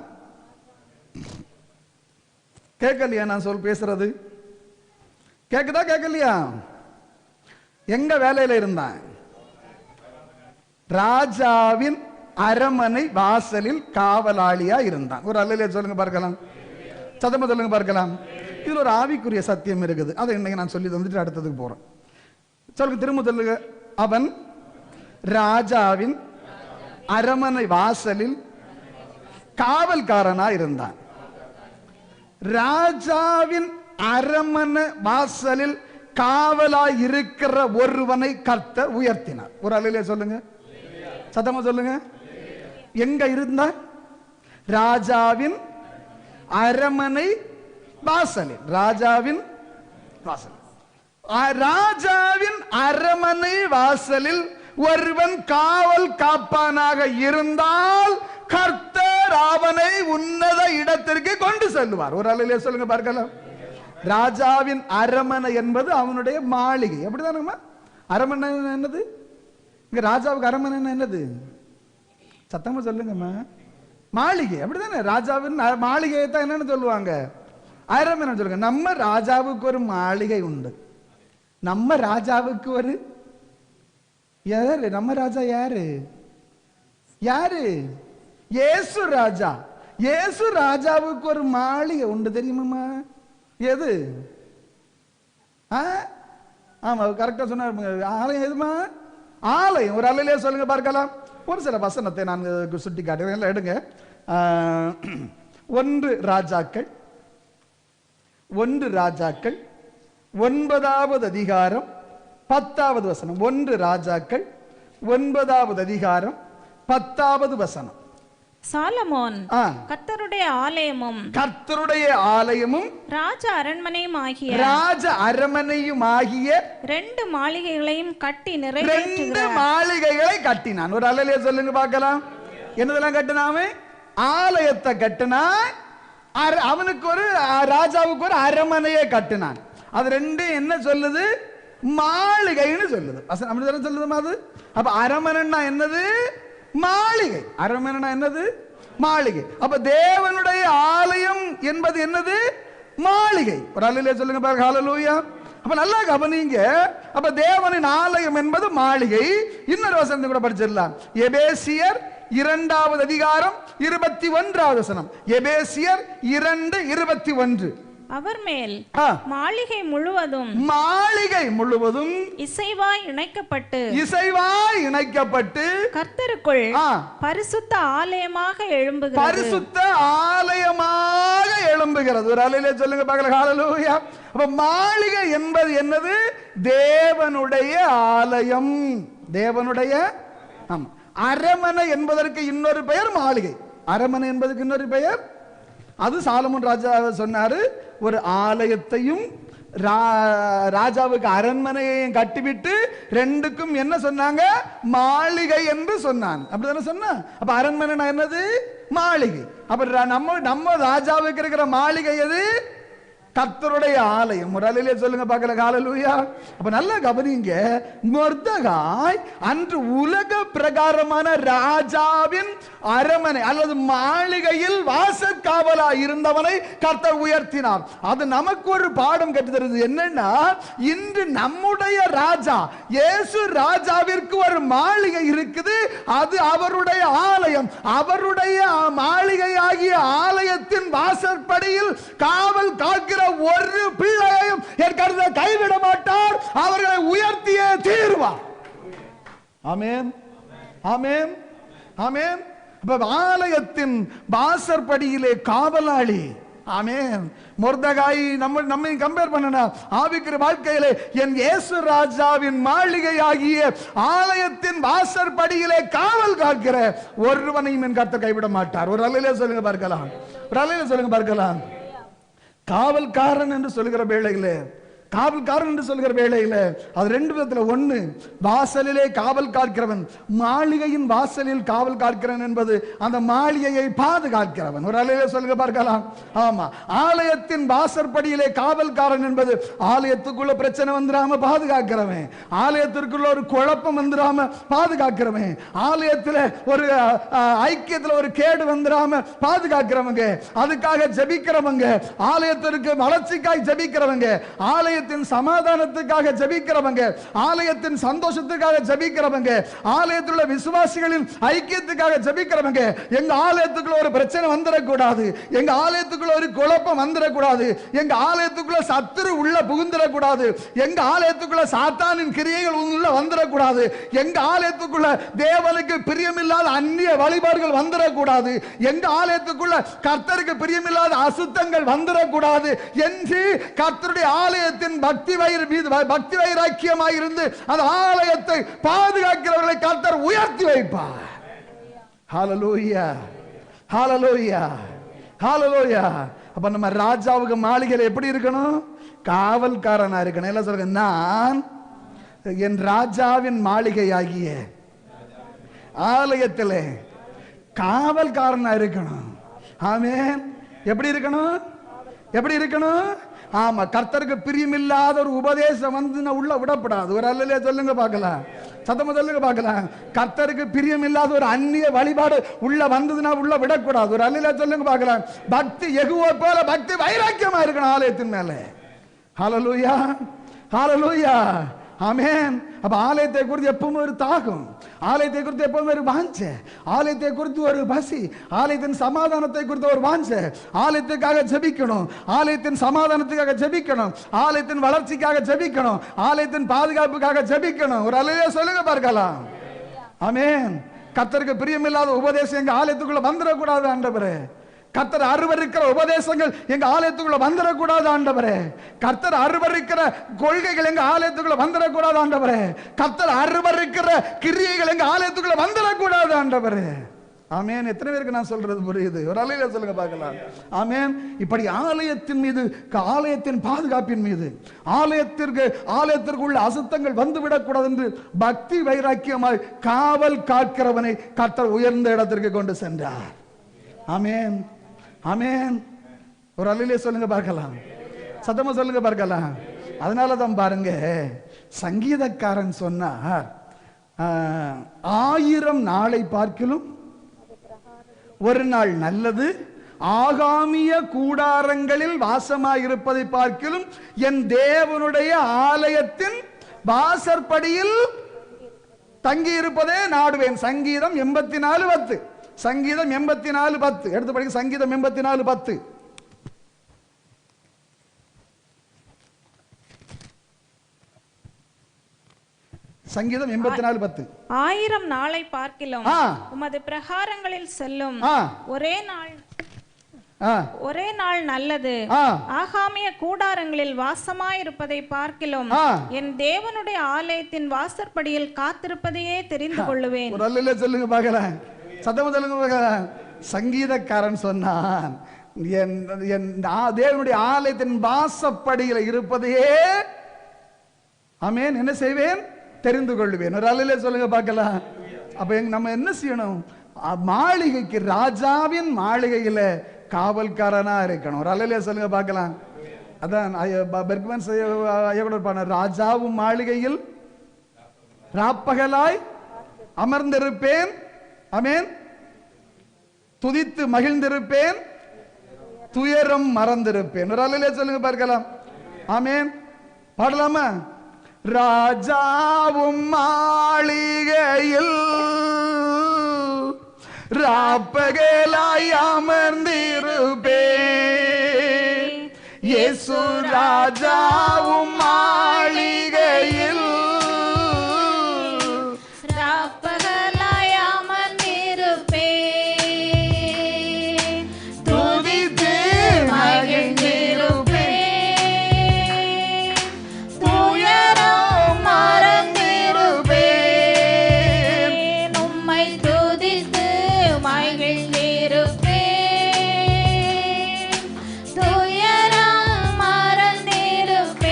A: கேட்கலையா நான் பேசுறது? கேக்குதா கேட்கலையா? எங்க வேலையில இருந்தான்? ராஜாவின் அரண்மனை வாசலில் காவலாளியா இருந்தான். ஒரு அல்லையா சொல்லுங்க பார்க்கலாம். சத்தமா சொல்லுங்க பார்க்கலாம். இதுல ஒரு ஆவிக்குரிய சத்தியம் இருக்குது. அதை இன்னைக்கு நான் சொல்லி தந்துட்டு அடுத்ததுக்கு போறேன். சொல்லுங்க, திரும்ப சொல்லுங்க. அவன் ராஜாவின் அரண்மனை வாசலில் காவல்காரனா இருந்தான். ராஜாவின் அரண்மனை வாசலில் காவலாய் இருக்கிற ஒருவனை கர்த்தர் உயர்த்தினார். ஒரு அல்லையா சொல்லுங்க, சத்தமா சொல்லுங்க. எங்க இருந்தா? ராஜாவின் அரண்மனை வாசலில். ராஜாவின் வாசல். ராஜாவின் அரண்மனை வாசலில் ஒருவன் காவல் காப்பானாக இருந்தால் கர்த்தர் அவனை உன்னத இடத்திற்கு கொண்டு செல்வார். ஒரு அல்லையா சொல்லுங்க பார்க்கலாம். ராஜாவின் அரண்மனை என்பது அவனுடைய மாளிகை. அப்படிதானம்மா? அரண்மனை என்னது? இங்க ராஜாவுக்கு அரண்மனை என்னது? சத்தமா சொல்லுங்கம்மா. மாளிகை. அப்படிதானே? ராஜாவின் மாளிகையை தான் என்னன்னு சொல்லுவாங்க? அரண்மனை சொல்லுங்க. நம்ம ராஜாவுக்கு ஒரு மாளிகை உண்டு. நம்ம ராஜாவுக்கு ஒரு யாரு? நம்ம ராஜா யாரு? யாரு? இயேசு ராஜா. இயேசு ராஜாவுக்கு ஒரு மாளிகை உண்டு, தெரியுமா? எது? ஆமா, கரெக்டா சொன்னார். ஆலயம் எதுமா? ஆலயம். ஒரு அல்லையா சொல்லுங்க பார்க்கலாம். ஒரு சில வசனத்தை நான் சுட்டி காட்டுறேன். எடுங்க. 1 ராஜாக்கள் 9வது அதிகாரம் 10வது வசனம். 1 ராஜாக்கள் 9வது அதிகாரம் 10வது வசனம்.
B: சாலமோன் கர்த்தருடைய ஆலயமும்
A: ராஜ அரண்மனையும் ஆகிய
B: 2 மாளிகைகளையும் கட்டி
A: 2 மாளிகைகளை கட்டினான். ஒரு அல்லையா சொல்லுங்க பார்க்கலாம். என்னதெல்லாம் கட்டினாமே? ஆலயத்தை கட்டினா. அவனுக்கு ஒரு ராஜாவுக்கு ஒரு அரண்மனையை கட்டினான். அது 2 என்ன சொல்லுது? மாளிகைன்னு சொல்லுது. அப்படி சொல்லுது. அது அப்ப அரண்மனைன்னா என்னது? மாளிகை. அரண்மனை என்னது? மாளிகை. அப்ப தேவனுடைய ஆலயம் என்பது என்னது? மாளிகை. ஒரு அல்லையா சொல்லுங்க பாருங்க. ஹல்லேலூயா. அப்ப நல்லா கவனிங்க. அப்ப தேவனின் ஆலயம் என்பது மாளிகை. இன்னொரு வசனத்தை கூட படிச்சிடலாம். எபேசியர் 2வது அதிகாரம் 21வது வசனம். எபேசியர் 2:21.
B: அவர் மேல் மாளிகை முழுவதும் இசைவாய் இணைக்கப்பட்டு கர்த்தருக்குள் பரிசுத்த ஆலயமாக எழும்புகிறது. ஒரு அல்லையா சொல்லுங்க பார்க்கலாம். ஹல்லேலூயா. அப்ப மாளிகை என்பது என்னது? தேவனுடைய ஆலயம். தேவனுடைய. ஆமா. அரண்மனை என்பதற்கு இன்னொரு பெயர் மாளிகை. அரண்மனை என்பதற்கு இன்னொரு பெயர். அது சாலமோன் ராஜா சொன்னாரு. ஒரு ஆலயத்தையும் ராஜாவுக்கு அரண்மனையையும் கட்டிவிட்டு 2க்கும் என்ன சொன்னாங்க? மாளிகை என்று சொன்னான். அப்படிதானே சொன்ன? அப்ப அரண்மனை என்னது? மாளிகை. அப்ப நம்ம ராஜாவுக்கு இருக்கிற மாளிகை எது? கர்த்தருடைய ஆலயம். ஒரு அல்லையா சொல்லுங்க பார்க்கலாம். ஹல்லேலூயா. அப்ப நல்லா கவனிங்க. மொர்தெகாய் அன்று உலக பிரகாரமான ராஜாவின் அரண்மனை அல்லது மாளிகையில் வாசற்காவலா இருந்தவனை கர்த்தர் உயர்த்தினார். அது நமக்கு ஒரு பாடம் கற்றுத்தருது. என்னன்னா, இன்று நம்முடைய ராஜா இயேசு ராஜாவிற்கு ஒரு மாளிகை இருக்குது. அது அவருடைய ஆலயம். அவருடைய மாளிகை ஆகிய ஆலயத்தின் வாசற்படியில் காவல் காக்கிற ஒரு பிள்ளையையும் என் கர்த்தர் கைவிட மாட்டார். அவர்களை உயர்த்தியே தீர்வார். ஆமென், ஆமென், ஆமென். ஆலயத்தின் வாசற்படியிலே காவலாளி. ஆமென். மொர்தெகாய் நம்மை கம்பேர் பண்ணனா ஆவிக்குரிய வாழ்க்கையிலே என் இயேசு ராஜாவின் மாளிகை ஆகிய ஆலயத்தின் வாசற்படியிலே காவல் காக்கிற ஒருவனையும் என் கர்த்தர் கைவிட மாட்டார். ஒரு அல்லையா சொல்லுங்க பார்க்கலாம். ஒரு அல்லையா சொல்லுங்க பார்க்கலாம். காவல்காரன் என்று சொல்லுகிற வேளையிலே காவல்காரன் என்று சொல்கிற வேளையில அது ரெண்டு விதத்துல. ஒண்ணு, வாசலிலே காவல் காக்கிறவன், மாளிகையின் வாசலில் காவல் காக்கிறவன் என்பது அந்த மாளிகையை பாதுகாக்கிறவன். ஒரு அலையில சொல்லுங்க பார்க்கலாம். ஆமா, ஆலயத்தின் வாசற்படியிலே காவல்காரன் என்பது ஆலயத்துக்குள்ள பிரச்சனை வந்துடாம பாதுகாக்கிறவன், ஆலயத்திற்குள்ள ஒரு குழப்பம் வந்துடாம பாதுகாக்கிறவன், ஆலயத்துல ஒரு ஐக்கியத்துல ஒரு கேடு வந்துடாம பாதுகாக்கிறவங்க, அதுக்காக ஜெபிக்கிறவங்க, ஆலயத்திற்கு வளர்ச்சிக்காய் ஜெபிக்கிறவங்க, ஆலயத்தின் சமாதானத்துக்காக ஜெபிக்கிறவங்க, ஆலயத்தின் சந்தோஷத்துக்காக ஜெபிக்கிறவங்க, ஆலயத்தில் உள்ள விசுவாசிகளின் ஐக்கியத்துக்காக ஜெபிக்கிறவங்க. எங்க ஆலயத்துக்குள்ள ஒரு பிரச்சனை வந்துடக்கூடாது, எங்க ஆலயத்துக்குள்ள ஒரு குழப்பம் வந்துடக்கூடாது, எங்க ஆலயத்துக்குள்ள சத்துரு உள்ள புகுந்துடக்கூடாது, எங்க ஆலயத்துக்குள்ள சாத்தானின் கிரியைகள் உள்ள வந்துடக்கூடாது, எங்க ஆலயத்துக்குள்ள தேவனுக்கு பிரியமில்லாத அந்நிய வழிபாடுகள் வந்துடக்கூடாது, எங்க ஆலயத்துக்குள்ள கர்த்தருக்கு பிரியமில்லாத அசுத்தங்கள் வந்துடக்கூடாது என்று கர்த்தருடைய ஆலயத்தின் பக்தி வைராக்கியமாக இருந்து அந்த ஆலயத்தை பாதுகாக்கிறவர்களை கர்த்தர் உயர்த்தி வைப்பார். ஹல்லேலூயா, ஹல்லேலூயா, ஹல்லேலூயா. அப்ப நம்ம ராஜாவுக்கு மாளிகையில் எப்படி இருக்கணும்? காவல்காரனா இருக்கணும். எல்லாம் சொல்லுங்க, நான் என் ராஜாவின் மாளிகை ஆகிய ஆலயத்திலே காவல்காரனா இருக்கணும். ஆமென். எப்படி இருக்கணும்? எப்படி இருக்கணும்? ஆமா, கர்த்தருக்கு பிரியமில்லாத ஒரு உபதேசம் வந்து உள்ள விடப்படாது. ஒரு அல்லையா சொல்லுங்க பார்க்கலாம், சத்தமா சொல்லுங்க பார்க்கலாம். கர்த்தருக்கு பிரியமில்லாத ஒரு அந்நிய வழிபாடு உள்ள வந்ததுன்னா உள்ள விடக்கூடாது. ஒரு அல்லையா சொல்லுங்க பார்க்கலாம். பக்தி யெகோவா போல பக்தி வைராக்கியமா இருக்கணும் ஆலயத்தின் மேல. ஹல்லேலூயா, ஹல்லேலூயா, ஆமென். அப்ப ஆலயத்தை குறித்து எப்பவுமே ஒரு தாகம், ஆலயத்தை குறித்து எப்பவுமே ஒரு வாஞ்சை, ஆலயத்தை குறித்து ஒரு பசி, ஆலயத்தின் சமாதானத்தை குறித்து ஒரு வாஞ்சை, ஆலயத்துக்காக ஜெபிக்கணும், ஆலயத்தின் சமாதானத்துக்காக ஜெபிக்கணும், ஆலயத்தின் வளர்ச்சிக்காக ஜெபிக்கணும், ஆலயத்தின் பாதுகாப்புக்காக ஜெபிக்கணும். ஒரு அல்லையா சொல்லுங்க பார்க்கலாம். ஆமென். கர்த்தருக்கு பிரியமில்லாத உபதேசம் எங்க ஆலயத்துக்குள்ள வந்துடக்கூடாது ஆண்டவரே. கர்த்தர் அருவருக்கிற உபதேசங்கள் எங்க ஆலயத்துக்குள்ள வந்துடக்கூடாது ஆண்டவரே. கர்த்தர் அருவருக்கிற கொள்கைகள் எங்க ஆலயத்துக்குள்ள வந்துடக்கூடாது ஆண்டவரே. கர்த்தர் அருவருக்கிற கிரியைகள் எங்க ஆலயத்துக்குள்ள வந்துடக்கூடாது ஆண்டவரே. ஆமென். எத்தனை பேருக்கு நான் சொல்றது புரியுது? ஒரு அலையில சொல்லுங்க பார்க்கலாம். ஆமென். இப்படி ஆலயத்தின் மீது, ஆலயத்தின் பாதுகாப்பின் மீது, ஆலயத்திற்குள்ள அசுத்தங்கள் வந்துவிடக்கூடாது என்று பக்தி வைராக்கியமாய் காவல் காக்கிறவனை கர்த்தர் உயர்ந்த இடத்திற்கு கொண்டு சென்றார். ஆமென், ஆமென். ஒரு அல்லையிலே சொல்லுங்க பார்க்கலாம், சத்தமா சொல்லுங்க பார்க்கலாம். அதனால தான் பாருங்க, சங்கீதக்காரன் சொன்னார், 1000 நாளை பார்க்கிலும் ஒரு நாள் நல்லது, ஆகாமிய கூடாரங்களில் வாசமாயிருப்பதை பார்க்கிலும் என் தேவனுடைய ஆலயத்தின் வாசற்படியில் தங்கி இருப்பதே நாடுவேன். சங்கீதம் 84:10. சங்கீதம் 84:10 எடுத்து படிக்க. சங்கீதம் 84:10. சங்கீதம் 84:10.
C: 1000 நாளை பார்க்கிலும் உமது பிரகாரங்களில் செல்லும் ஒரே நாள் நல்லது, ஆகாமிய கூடாரங்களில் வாசமாயிருப்பதை பார்க்கிலும் என் தேவனுடைய ஆலயத்தின் வாசற்படியில் காத்திருப்பதையே தெரிந்து கொள்ளுவேன்.
B: ஒரு அல்லையில சொல்லுங்க பார்க்கலாம், சத்தமா சொல்லுங்க பார்க்கலாம். சங்கீதக்காரன் சொன்னான், என் தேவனுடைய ஆலயத்தின் வாசப்படியில் இருப்பதையே ஆமென் என்ன செய்வேன்? தெரிந்து கொள்வேன். ஒரு அல்லையில சொல்லுங்க பார்க்கலாம். அப்ப நம்ம என்ன செய்யணும்? மாளிகைக்கு, ராஜாவின் மாளிகையில காவல்காரனா இருக்கணும். ஒரு அல்லையில சொல்லுங்க பார்க்கலாம். அதான் பெர்க்மன் பாடின, ராஜாவும் மாளிகையில் ராப்பகலாய் அமர்ந்திருப்பேன், ஆமென், துதித்து மகிழ்ந்திருப்பேன், துயரம் மறந்திருப்பேன். ஒரு அல்லையில சொல்லுங்க பார்க்கலாம். ஆமென். பாடலாமா? ராஜாவும் மாளிகையில் ராப்பகலாய் அமர்ந்திருப்பேன், இயேசு ராஜாவும் மாளிகையில்
C: ராப்பகலாய் அமர்ந்திருப்பேன்,
B: துதித்து மகிழ்ந்திருப்பேன்,
C: துயரம் மறந்திருப்பேன், உம்மை துதித்து மகிழ்ந்திருப்பேன், துயரம் மறந்திருப்பேன்.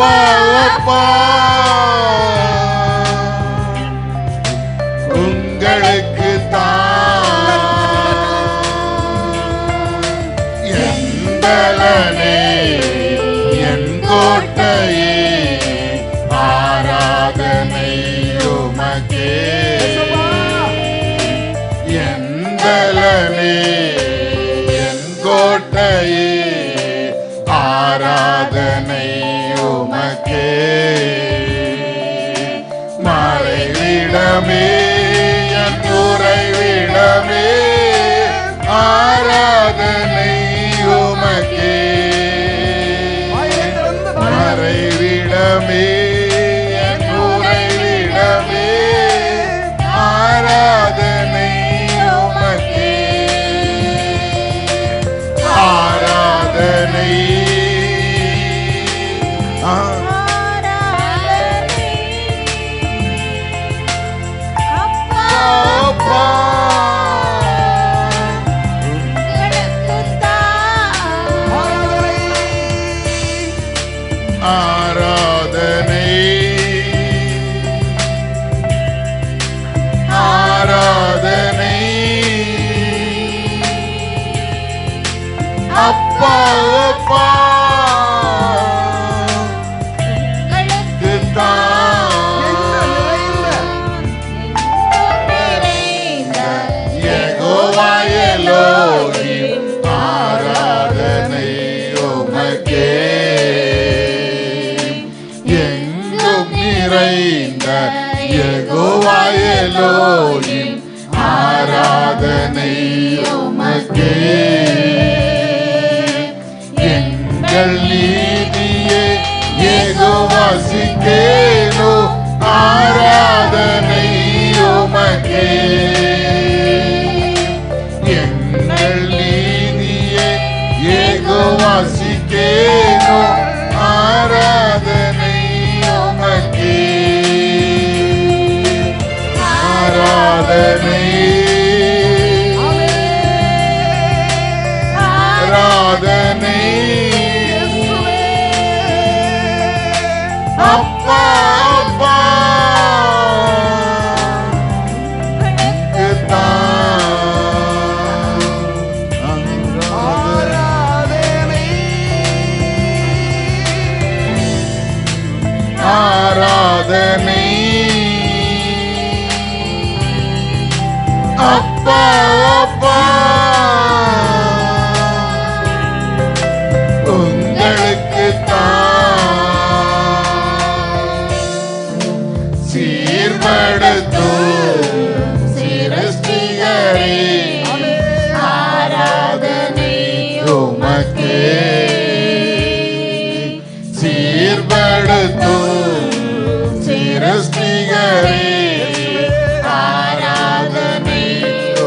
D: அப்பா அப்பா உங்களுக்கு தான் என் பலனே என் கோட்டையே ஆராதனை உமக்கே என் பலனே என் கோட்டையே ஆராதனை உமக்கே மறைவிடமே என் உறைவிடமே ஆராதனை உமக்கே மறைவிடமே என் உறைவிடமே ஆராதனை உமக்கே ஆராதனை அப்பா ஆராதனை ஆராதனை அப்பா அப்பா ஆராதனை உமக்கே எங்கும் நிறைந்த யெகோவா எலோஹிம் ஆராதனை உமக்கே எங்கள் நீதியே யெகோவா சிக்கேனோ ஆராதனை உமக்கே எங்கள் நீதியே யெகோவா சிக்கேனோ ஆராதனை உமக்கே ஆராதனை ஆராதனை அப்பா அப்பா ஆராதனை அப்பா அப்பா உங்களுக்கு சீர்படுத்தோ சிருஷ்டிகரே ஆராதனை உமக்கே சீர்படுத்தோ சிருஷ்டிகரே ஆராதனை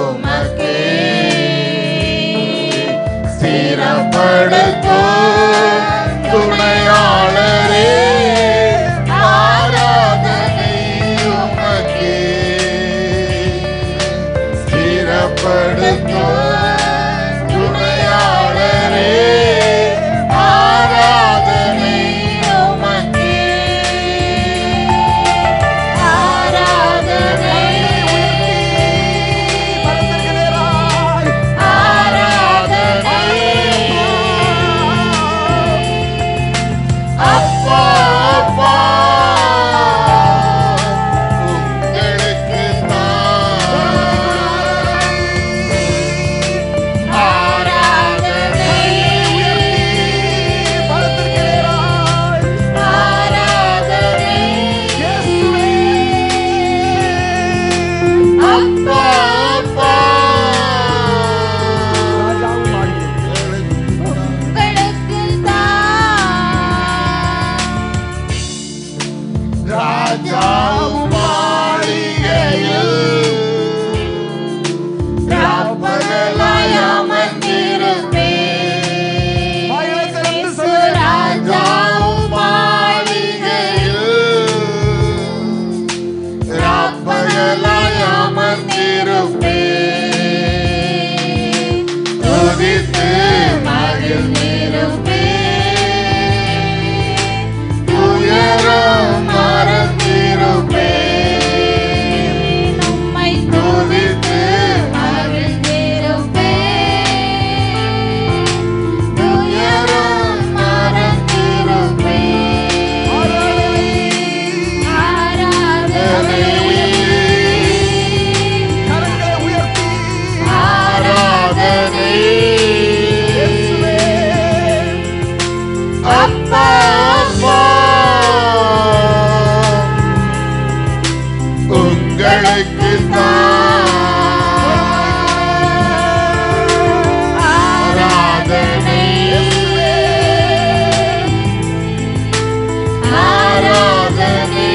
D: உமக்கே ஸ்திரப்படுத்தோ துணையாளரே ஆராதனை உமக்கே ஸ்திரப்படுத்தோ துணையாளரே ஆராதனை உமக்கே ஆராதனை ஆராதனை அப்பா அப்பா உங்களுக்கு ஆராதனை ஆராதனை அப்பா அப்பா ராஜாவும் மாளிகையில் ராப்பகலாய் அமர்ந்திருப்பேன். ராஜாவும் மாளிகையில் ராப்பகலாய் அமர்ந்திருப்பேன். உங்களுக்கு ஆராதனை ஆராதனை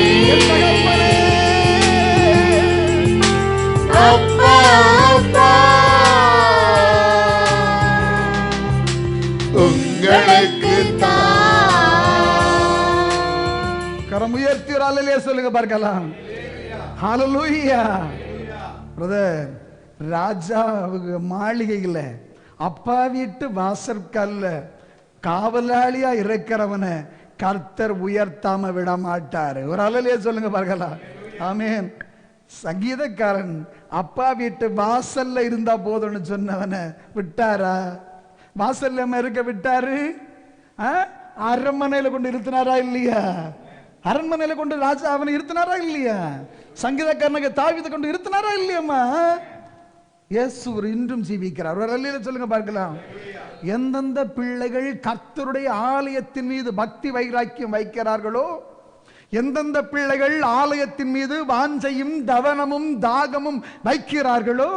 D: அப்பா அப்பா உங்களுக்கு
B: கரம் உயர்த்தி ஒரு அல்லேலூயா சொல்லுங்க பார்க்கலாம். ஹalleluya. பிரதர், ராஜா மாளிகையில் அப்பா வீட்டு வாசற்கல்ல காவலாளியா இருக்கிறவனை கர்த்தர் உயர்த்தாம விட மாட்டாரு. ஒரு அல்லேலூயா சொல்லுங்க பார்க்கலாம். ஆமென். சங்கீதக்காரன் அப்பா வீட்டு வாசல்ல இருந்தா போதும்னு சொன்னவனை விட்டாரா? வாசல்ல இருக்க விட்டாரு? அரண்மனையில கொண்டு இருத்தினாரா இல்லையா? அரண்மனையில கொண்டு ராஜா அவனை இருத்தினாரா இல்லையா? சங்கீதக்காரனுக்கு தாவீதை கொண்டு இருத்தினாரா இல்லையம்மா? இயேசு இன்றும் ஜீவிக்கிறார். ஒரு அல்லேலூயா சொல்லுங்க பார்க்கலாம். எந்தெந்த பிள்ளைகள் கர்த்தருடைய ஆலயத்தின் மீது பக்தி வைராக்கியம் வைக்கிறார்களோ, எந்தெந்த பிள்ளைகள் ஆலயத்தின் மீது வாஞ்சையும் தவனமும் தாகமும் வைக்கிறார்களோ,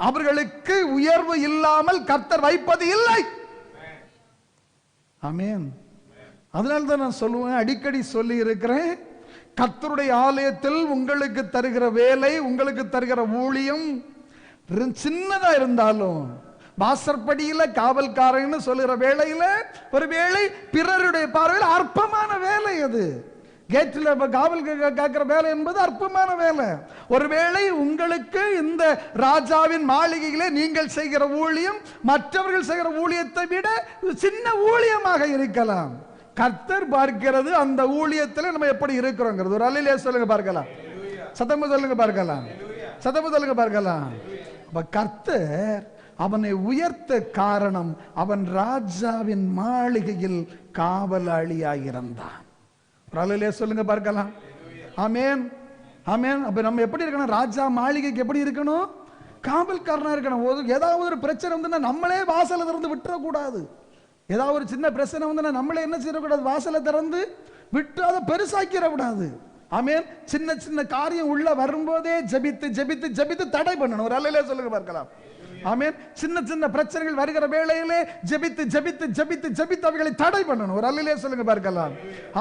B: அவர்களுக்கு உயர்வு இல்லாமல் கர்த்தர் வைப்பது இல்லை. ஆமென். அதனால தான் நான் சொல்லுவேன், அடிக்கடி சொல்லி இருக்கிறேன், கர்த்தருடைய ஆலயத்தில் உங்களுக்கு தருகிற வேலை, உங்களுக்கு தருகிற ஊழியம் சின்னதா இருந்தாலும், வாசற்படியில காவல்காரன்னு சொல்லுகிற வேலையில ஒரு வேலை பிறருடைய பார்வையில் அற்பமான வேலை. அது கேட்டில் காவல் காக்கிற வேலை என்பது அற்பமான வேலை. ஒருவேளை உங்களுக்கு இந்த ராஜாவின் மாளிகையிலே நீங்கள் செய்கிற ஊழியம் மற்றவர்கள் செய்கிற ஊழியத்தை விட சின்ன ஊழியமாக இருக்கலாம். கர்த்தர் பார்க்கிறது அந்த ஊழியத்தில் நம்ம எப்படி இருக்கிறோங்கிறது. ஒரு அல்லேலூயா சொல்லுங்க பார்க்கலாம். சத்தமா சொல்லுங்க பார்க்கலாம். சத்தமா சொல்லுங்க பார்க்கலாம். அப்ப கர்த்தர் அவனை உயர்த்த காரணம், அவன் ராஜாவின் மாளிகையில் காவலாளியாய் இருந்தான். ஒரு அல்லேலூயா சொல்லுங்க பார்க்கலாம். ஆமென். ஆமென். அப்ப நம்ம எப்படி இருக்கணும்? ராஜா மாளிகைக்கு எப்படி இருக்கணும்? காவல்காரனா இருக்கணும். ஏதாவது ஒரு பிரச்சனை வந்து நம்மளே வாசலை திறந்து விட்டுறக்கூடாது. ஏதாவது ஒரு சின்ன பிரச்சனை வந்து நம்மளே என்ன செய்யக்கூடாது? வாசலை திறந்து விட்டு அதை பெருசாக்கிடக்கூடாது. ஆமென். சின்ன சின்ன காரியம் உள்ள வரும்போதே ஜெபித்து ஜெபித்து ஜெபித்து தடை பண்ணணும். ஒரு அல்லேலூயா சொல்லுங்க பார்க்கலாம். ஆமென். சின்ன சின்ன பிரச்சனைகள் வருகிற வேளையிலே ஜெபித்து ஜெபித்து ஜெபித்து ஜெபித்து அவைகளை தடை பண்ணணும். ஒரு அல்லேலூயா சொல்லுங்க பார்க்கலாம்.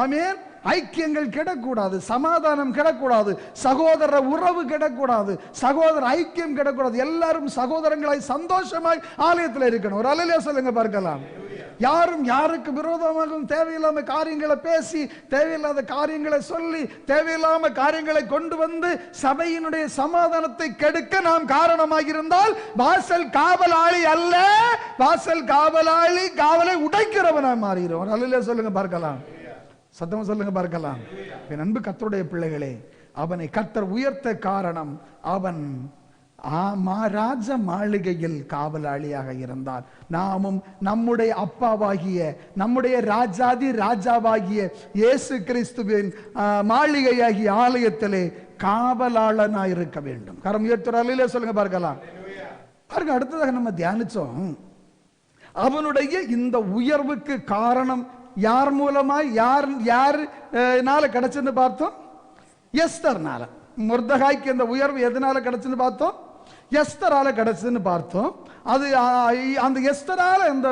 B: ஆமென். ஐக்கியங்கள் கெடக்கூடாது, சமாதானம் கெடக்கூடாது, சகோதர உறவு கெடக்கூடாது, சகோதர ஐக்கியம் கெடக்கூடாது. எல்லாரும் சகோதரங்களாய் சந்தோஷமாய் ஆலயத்தில் இருக்கணும். ஒரு அல்லேலூயா சொல்லுங்க பார்க்கலாம். யாரும் யாருக்கு விரோதமாகவும் தேவையில்லாம காரியங்களை பேசி, தேவையில்லாத காரியங்களை சொல்லி, தேவையில்லாம காரியங்களை கொண்டு வந்து சபையினுடைய சமாதானத்தை கெடுக்க நாம் காரணமாக இருந்தால் வாசல் காவலாளி அல்ல, வாசல் காவலாளி காவலை உடைக்கிறவனா மாறுகிறோம். அல்லேலூயா சொல்லுங்க பார்க்கலாம். சத்தமா சொல்லுங்க பார்க்கலாம். என் அன்பு கர்த்தருடைய பிள்ளைகளே, அவனை கர்த்தர் உயர்த்த காரணம் அவன் ராஜ மாளிகையில் காவலாளியாக இருந்தார். நாமும் நம்முடைய அப்பாவாகிய, நம்முடைய ராஜாதி ராஜாவாகிய இயேசு கிறிஸ்துவின் மாளிகையாகிய ஆலயத்திலே காவலாளனாய் இருக்க வேண்டும். கரம் உயர்த்துறாலே சொல்லுங்க பார்க்கலாம். பாருங்க, அடுத்ததாக நம்ம தியானிச்சோம், அவனுடைய இந்த உயர்வுக்கு காரணம் யார் மூலமாய், யாருனால கிடைச்சுன்னு பார்த்தோம்? எஸ்தர்னால. மொர்தகாய்க்கு இந்த உயர்வு எதனால கிடைச்சுன்னு பார்த்தோம்? எஸ்தரால கிடைச்சுன்னு பார்த்தோம். அது அந்த எஸ்தரால இந்த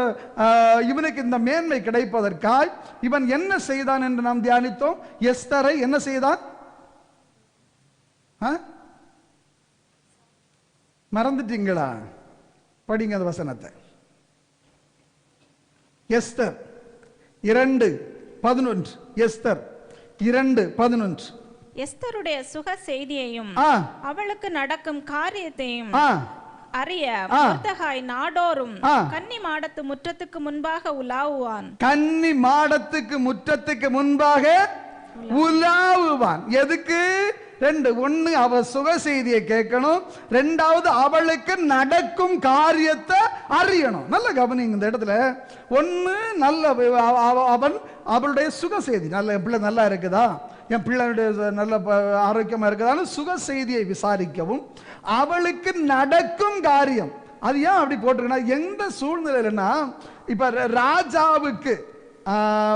B: இவனுக்கு இந்த மேன்மை கிடைப்பதற்காய் இவன் என்ன செய்தான் என்று நாம் தியானித்தோம். எஸ்தரை என்ன செய்தான்? மறந்துட்டீங்களா? படிங்க அந்த வசனத்தை. எஸ்தர் 2:11. எஸ்தர் 2:11.
C: எஸ்தருடைய சுக செய்தியையும் அவளுக்கு நடக்கும் காரியத்தையும் அறிய மொர்தெகாய் நாடோறும் கன்னி மாடத்து முற்றத்துக்கு முன்பாக உலாவுவான்.
B: கன்னி மாடத்துக்கு முற்றத்துக்கு முன்பாக உலாவுவான். எதுக்கு? ரெண்டு. ஒன்னு, அவ சுக செய்தியை கேட்கணும். ரெண்டாவது, அவளுக்கு நடக்கும் காரியத்தை அறியணும். நல்ல கவனிங்க இந்த இடத்துல. ஒன்னு, நல்ல அவன் அவளுடைய சுக செய்தி, நல்ல என் பிள்ளை நல்லா இருக்குதா, என் பிள்ளையுடைய நல்ல ஆரோக்கியமா இருக்குதான்னு சுக செய்தியை விசாரிக்கவும், அவளுக்கு நடக்கும் காரியம். அது ஏன் அப்படி போட்டிருக்கா? எந்த சூழ்நிலையிலன்னா, இப்ப ராஜாவுக்கு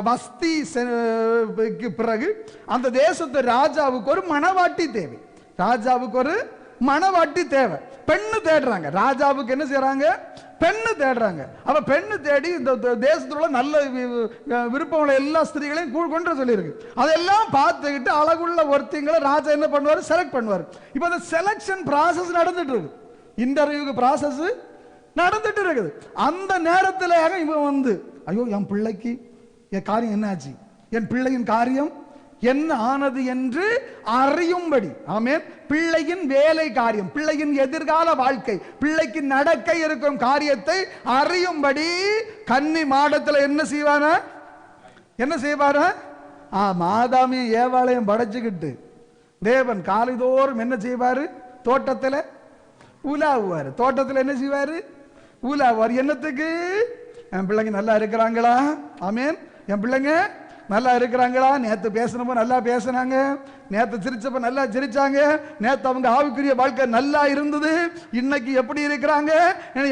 B: வஸ்திக்கு பிறகு அந்த தேசத்து ராஜாவுக்கு ஒரு மணவாட்டி தேவை. ராஜாவுக்கு ஒரு மணவாட்டி தேவை. பெண்ணு தேடுறாங்க. ராஜாவுக்கு என்ன செய்யறாங்க? பெண்ணு தேடுறாங்க. அப்ப பெண்ணு தேடி இந்த தேசத்துல உள்ள நல்ல விருப்பமுள்ள எல்லா ஸ்திரீகளையும் கொண்டு சொல்லியிருக்கு. அதெல்லாம் பார்த்துக்கிட்டு அழகுள்ள ஒருத்திங்களை ராஜா என்ன பண்ணுவாரு? செலக்ட் பண்ணுவார். இப்ப அந்த செலக்ஷன் ப்ராசஸ் நடந்துட்டு இருக்கு. இன்டர்வியூக்கு ப்ராசஸ் நடந்துட்டு இருக்குது. அந்த நேரத்தில் இவன் வந்து, ஐயோ என் பிள்ளைக்கு என் காரியம் என்ன ஆச்சு, என் பிள்ளையின் காரியம் என்ன ஆனது என்று அறியும்படி, ஆமென், பிள்ளையின் வேலை காரியம், பிள்ளையின் எதிர்கால வாழ்க்கை, பிள்ளைக்கு நடக்க இருக்கும் காரியத்தை அறியும்படி கன்னி மாடத்தில் என்ன செய்வானா? என்ன செய்வாரா? மாதாமியும் ஏவாளையும் படைச்சுக்கிட்டு தேவன் காலைதோறும் என்ன செய்வாரு? தோட்டத்தில் உலாவுவார். தோட்டத்தில் என்ன செய்வாரு? உலாவுவார். என்னத்துக்கு? என் பிள்ளைங்க நல்லா இருக்கிறாங்களா? ஆமென். என் பிள்ளைங்க நல்லா இருக்கிறாங்களா? நேத்து பேசினப்ப நல்லா பேசினாங்க, நேத்து சிரிச்சப்ப நல்லா சிரிச்சாங்க, நேத்து அவங்க ஆவிக்குரிய வாழ்க்கை நல்லா இருந்தது, இன்னைக்கு எப்படி இருக்கிறாங்க?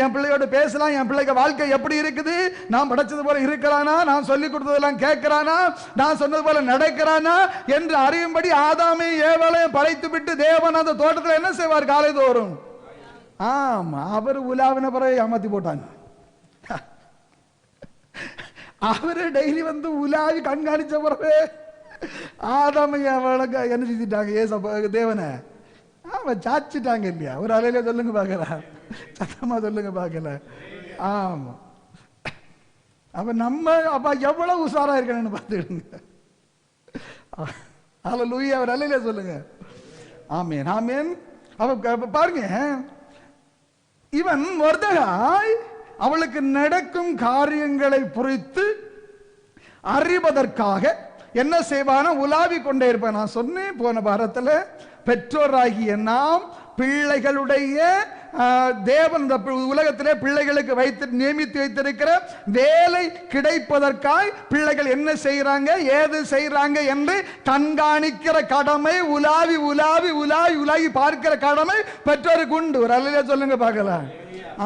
B: என் பிள்ளையோட பேசலாம். என் பிள்ளைங்க வாழ்க்கை எப்படி இருக்குது? நான் படைச்சது போல இருக்கிறானா? நான் சொல்லி கொடுத்ததெல்லாம் கேட்கிறானா? நான் சொன்னது போல நடக்கிறானா என்று அறியும்படி ஆதாமை ஏவாளையும் படைத்து விட்டு தேவன் அந்த தோட்டத்தில் என்ன செய்வார்? காலை தோறும் ஆமா, அவர் உலாவின பிறகு ஏமாத்தி போட்டாங்க. அவரு டெய்லி வந்து உலாவி கண்காணிச்ச பிறகு ஆதாமைய அவளுக்கு என்ன செஞ்சிட்டாங்க? தேவனை அவன் சாச்சிட்டாங்க இல்லையா? ஒரு அலையில சொல்லுங்க பார்க்கல, சத்தமா சொல்லுங்க பார்க்கல. ஆமா, அப்ப நம்ம அப்ப எவ்வளவு உஷாரா இருக்கணும்னு பார்த்துடுங்க. அல்லேலூயா, ஒரு அலையில சொல்லுங்க. ஆமேன், ஆமேன். அப்ப பாருங்க, இவன் மொர்தெகாய் அவளுக்கு நடக்கும் காரியங்களை குறித்து அறிவதற்காக என்ன செய்வானா? உலாவி கொண்டே இருப்பான். நான் சொன்னேன் போன வாரத்தில், பெற்றோராகிய நாம் பிள்ளைகளுடைய தேவன் இந்த உலகத்திலே பிள்ளைகளுக்கு நியமித்து வைத்திருக்கிற வேலை கிடைப்பதற்காய் பிள்ளைகள் என்ன செய்யறாங்க, ஏது செய்யறாங்க என்று கண்காணிக்கிற கடமை, உலாவி உலாவி உலாவி உலாவி பார்க்கிற கடமை பெற்றோருக்கு உண்டு. ஒரு அல்லையா சொல்லுங்க பார்க்கலாம்.